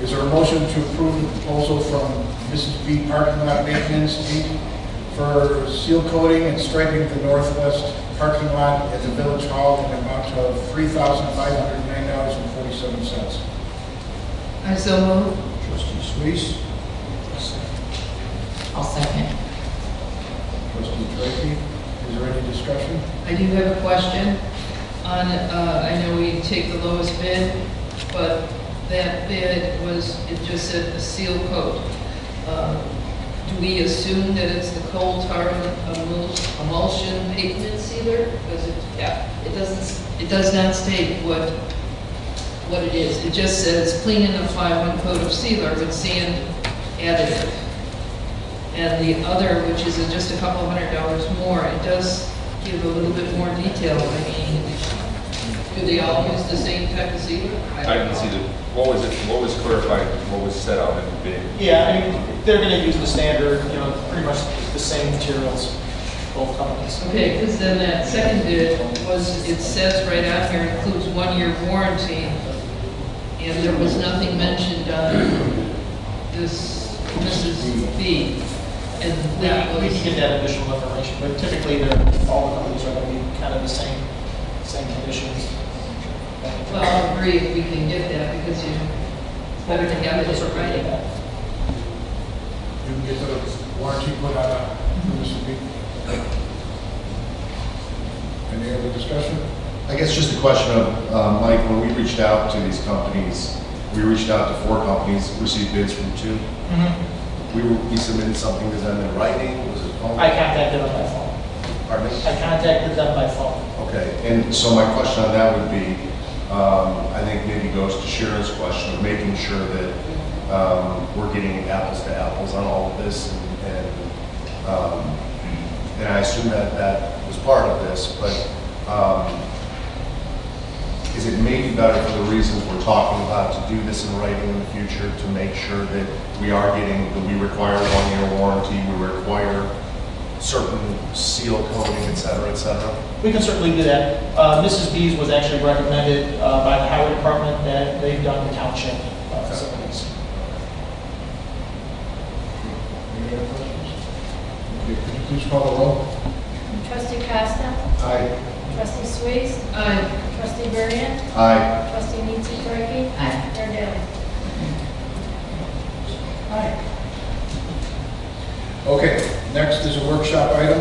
S1: Is there a motion to approve the proposal from Mrs. B Parking Lot Maintenance, Inc. for seal coating and striping the northwest parking lot at the Village Hall in an amount of $3,509.47?
S2: I so move.
S1: Trustee Suisse,
S15: I'll second.
S1: trustee Tracey, is there any discussion?
S2: I do have a question on, I know we take the lowest bid, but that bid was, it just said a seal coat. Do we assume that it's the coal tar emulsion pavement sealer? Because it does not state what it is. It just says clean and apply 1 coat of sealer with sand additive. And the other, which is just a couple $100 more, it does give a little bit more detail. I mean, do they all use the same type of sealer?
S4: I didn't see what was clarified, what was set out in the bid?
S18: Yeah, I mean, they're going to use the standard, pretty much the same materials, both companies.
S2: Okay, because then that second bid was, it says right out here, includes 1-year warranty, and there was nothing mentioned on this Mrs. B. And that
S18: We
S2: was,
S18: can get that additional information, but typically all the companies are going to be kind of the same conditions.
S2: well, I'll agree if we can get that, because it's better to have it in writing.
S1: You can get the warranty put on Mrs. B. Any other discussion?
S17: I guess just a question of, Mike, when we reached out to these companies, we reached out to 4 companies, received bids from 2. We submitted something to them in writing, was it phone?
S18: I contacted them by phone.
S17: Pardon me?
S18: I contacted them by phone.
S17: Okay, and so my question on that would be, I think maybe goes to Sharon's question of making sure that we're getting apples to apples on all of this, and I assume that was part of this, but is it maybe better for the reasons we're talking about to do this in writing in the future to make sure that we are getting, that we require 1-year warranty, we require certain seal coating, et cetera, et cetera?
S18: We can certainly do that. Mrs. B's was actually recommended by the highway department that they've done the township facilities.
S1: Any other questions? Okay, could you please call the roll?
S3: Trustee Costa.
S1: Aye.
S3: Trustee Suisse.
S2: Aye.
S3: Trustee Burden.
S17: Aye.
S3: Trustee Mitzi-Turkey.
S15: Aye.
S3: Mayor Deli.
S18: Aye.
S1: Okay, next is a workshop item.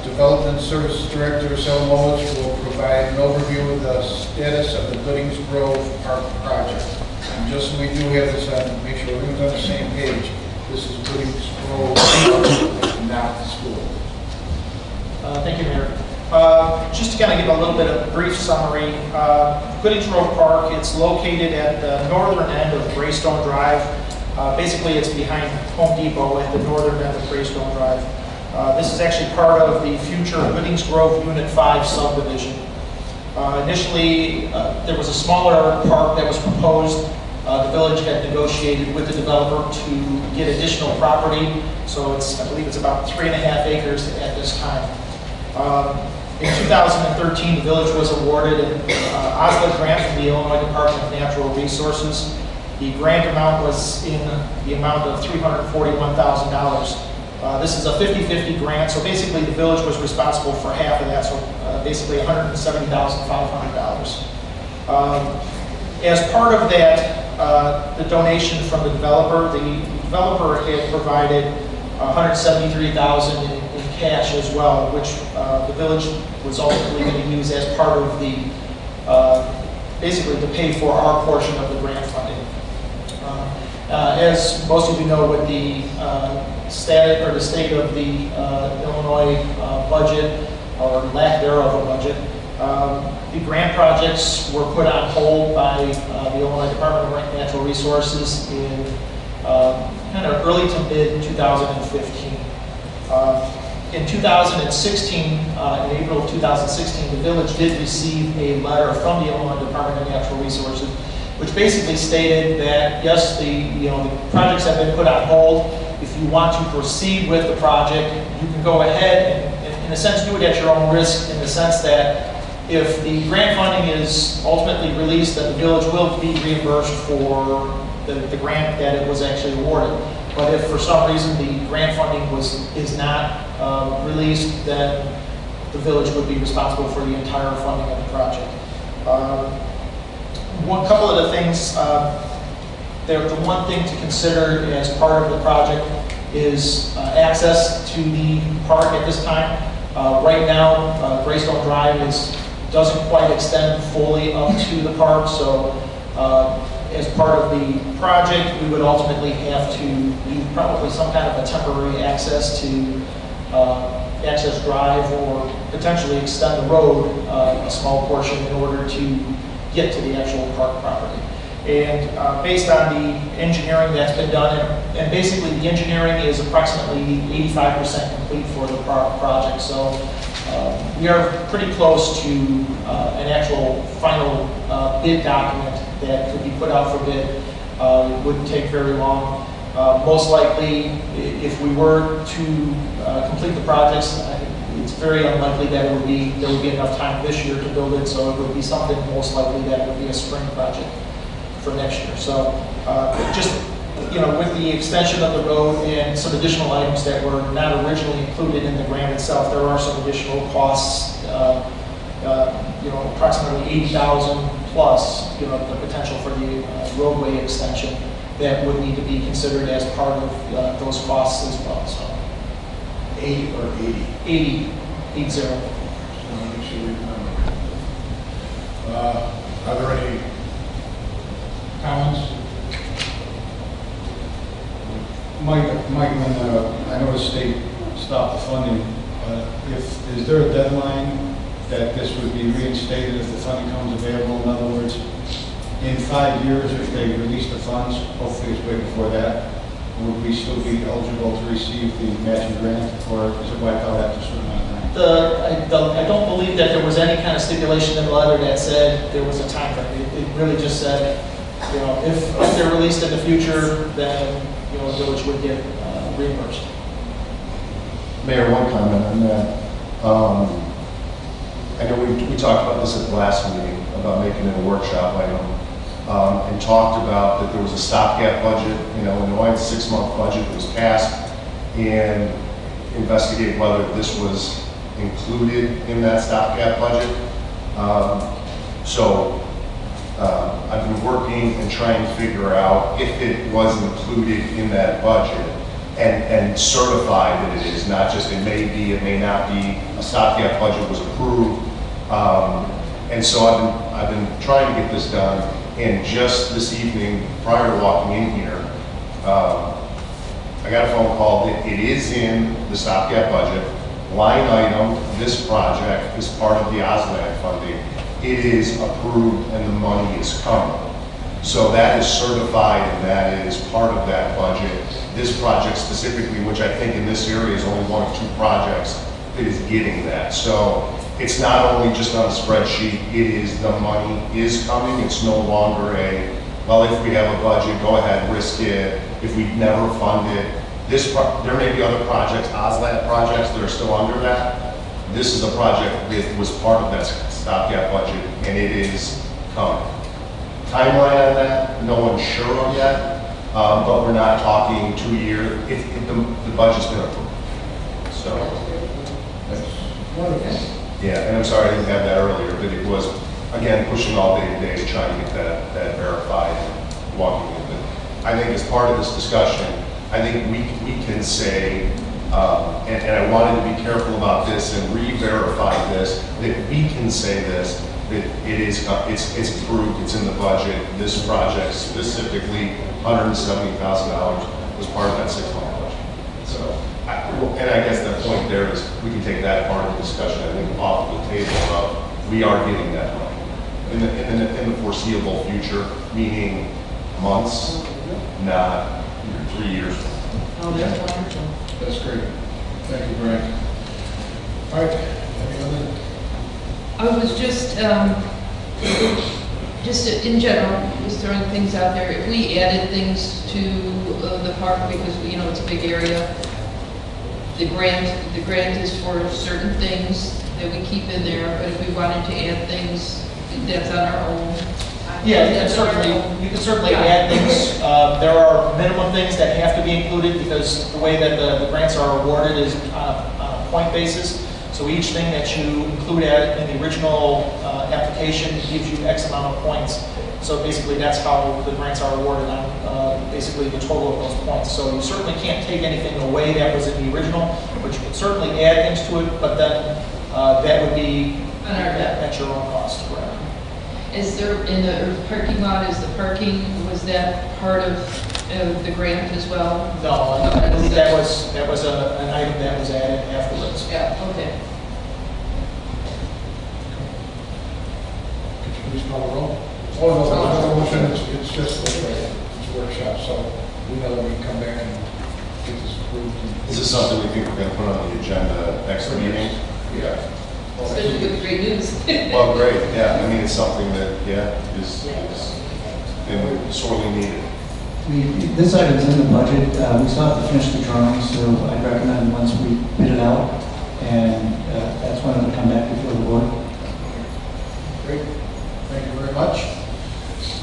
S1: Development Services Director, Sarah Mullich, will provide an overview of the status of the Goodings Grove Park project. And just so we do have this on, make sure everyone's on the same page, this is Goodings Grove, not the school.
S18: Thank you, Mayor. Just to kind of give a little bit of a brief summary, Goodings Grove Park, it's located at the northern end of Greystone Drive. Basically, it's behind Home Depot at the northern end of Greystone Drive. This is actually part of the future Goodings Grove Unit 5 subdivision. Initially, there was a smaller park that was proposed. The village had negotiated with the developer to get additional property, so I believe it's about 3.5 acres at this time. In 2013, the village was awarded an OSLA grant from the Illinois Department of Natural Resources. The grant amount was in the amount of $341,000. This is a 50-50 grant, so basically the village was responsible for half of that, so basically $170,500. As part of that, the donation from the developer had provided $173,000 in cash as well, which the village was ultimately going to use as part of the, basically to pay for our portion of the grant funding. As most of you know, with the state of the Illinois budget, or lack thereof a budget, the grant projects were put on hold by the Illinois Department of Natural Resources in kind of early to mid 2015. In 2016, in April of 2016, the village did receive a letter from the Illinois Department of Natural Resources, which basically stated that yes, the projects have been put on hold. If you want to proceed with the project, you can go ahead and in a sense do it at your own risk, in the sense that If the grant funding is ultimately released, then the village will be reimbursed for the grant that it was actually awarded. But if for some reason the grant funding is not released, then the village would be responsible for the entire funding of the project. One couple of the things, the one thing to consider as part of the project is access to the park at this time. Right now, Greystone Drive doesn't quite extend fully up to the park, so as part of the project, we would ultimately have to do probably some kind of a temporary access to access drive, or potentially extend the road a small portion in order to get to the actual park property. And based on the engineering that's been done, and basically the engineering is approximately 85% complete for the project. So we are pretty close to an actual final bid document that could be put out for bid. It wouldn't take very long. Most likely, if we were to complete the projects, it's very unlikely that there would be enough time this year to build it. So it would be something most likely that would be a spring project for next year. So just, with the extension of the road and some additional items that were not originally included in the grant itself, there are some additional costs, approximately $80,000 plus, the potential for the roadway extension that would need to be considered as part of those costs as well. So
S1: 80 or 80?
S18: 80.
S1: Make sure we remember. Are there any comments?
S19: Mike, when I know the state stopped the funding, is there a deadline that this would be reinstated if the funding comes available? In other words, in 5 years, if they release the funds, hopefully it's way before that, would we still be eligible to receive the matching grant, or is it wiped out after a certain amount of time?
S18: I don't believe that there was any kind of stipulation in the letter that said there was a time frame. It really just said, if they're released in the future, then the village would get reimbursed.
S17: Mayor, one comment on that. I know we talked about this at the last meeting, about making it a workshop item, and talked about that there was a stopgap budget, in the 6-month budget that was passed, and investigate whether this was included in that stopgap budget. I've been working and trying to figure out if it was included in that budget and certify that it is, not just it may be, it may not be. A stopgap budget was approved. And so I've been trying to get this done, and just this evening, prior to walking in here, I got a phone call that it is in the stopgap budget, line item, this project is part of the OSLAD funding. It is approved and the money is coming. So that is certified and that is part of that budget. This project specifically, which I think in this area is only 1 or 2 projects that is getting that. So it's not only just on a spreadsheet, it is the money is coming. It's no longer well, if we have a budget, go ahead, risk it. If we never fund it, there may be other projects, OSLAD projects that are still under that. This is a project that was part of that stopgap budget, and it is coming. Timeline on that, no one's sure of yet, but we're not talking 2 years. The budget's been approved. So, yeah, and I'm sorry I didn't have that earlier, but it was, again, pushing all day today to try and get that verified and walking with it. I think as part of this discussion, I think we can say, and I wanted to be careful about this and re-verify this, that we can say this, that it's approved, it's in the budget. This project specifically, $170,000 was part of that 6-month budget. So, and I guess the point there is we can take that part of the discussion, I think, off the table of we are getting that money in the foreseeable future, meaning months, not 3 years.
S1: Oh, that's wonderful. That's great. Thank you, Brian. All right. Any other?
S2: I was just in general, just throwing things out there. If we added things to the park, because it's a big area, the grant is for certain things. that we keep in there, but if we wanted to add things, that's on our own.
S18: Yeah, you can certainly add things. There are minimum things that have to be included because the way that the grants are awarded is on a point basis. So each thing that you include in the original application gives you X amount of points. So basically that's how the grants are awarded on basically the total of those points. So you certainly can't take anything away that was in the original, but you can certainly add things to it, but then that would be at your own cost. Correct.
S2: Is there, in the parking lot, is the parking, was that part of the grant as well?
S18: No, I believe that was an item that was added afterwards.
S2: Yeah, okay.
S1: Could you please call the roll? Oh, no, there's no motion, it's just a workshop, so we know that we can come back and get this approved.
S17: Is this something we think we're going to put on the agenda next meeting?
S1: Yeah.
S2: Especially with great news.
S17: Well, great, yeah, I mean, it's something that, is been sorely needed.
S6: This item's in the budget. We still have to finish the drawings, so I'd recommend once we bid it out, and that's when it'll come back before the board.
S1: Great, thank you very much.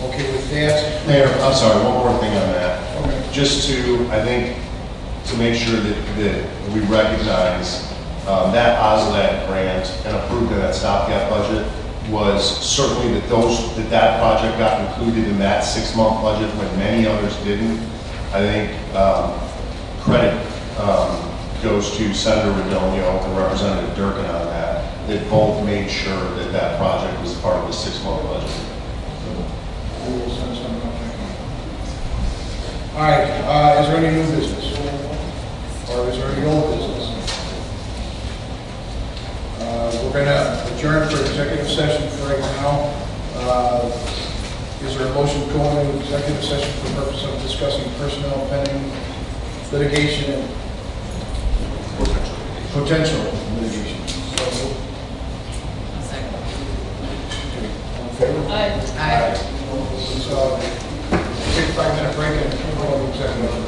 S1: Okay, with that.
S17: Mayor, I'm sorry, one more thing on that.
S1: Okay.
S17: Just to, I think, to make sure that we recognize that OSLAD grant and approved in that stopgap budget was certainly that project got included in that 6-month budget when many others didn't. I think credit goes to Senator Redonio and Representative Durkin on that. They both made sure that project was part of the 6-month budget.
S1: We will send something out. All right, is there any new business? Or is there any old business? We're going to adjourn for executive session for right now. Is there a motion to go into executive session for the purpose of discussing personnel pending litigation and potential litigation? So, all in favor?
S2: Aye.
S1: So, take a 5-minute break and go into executive.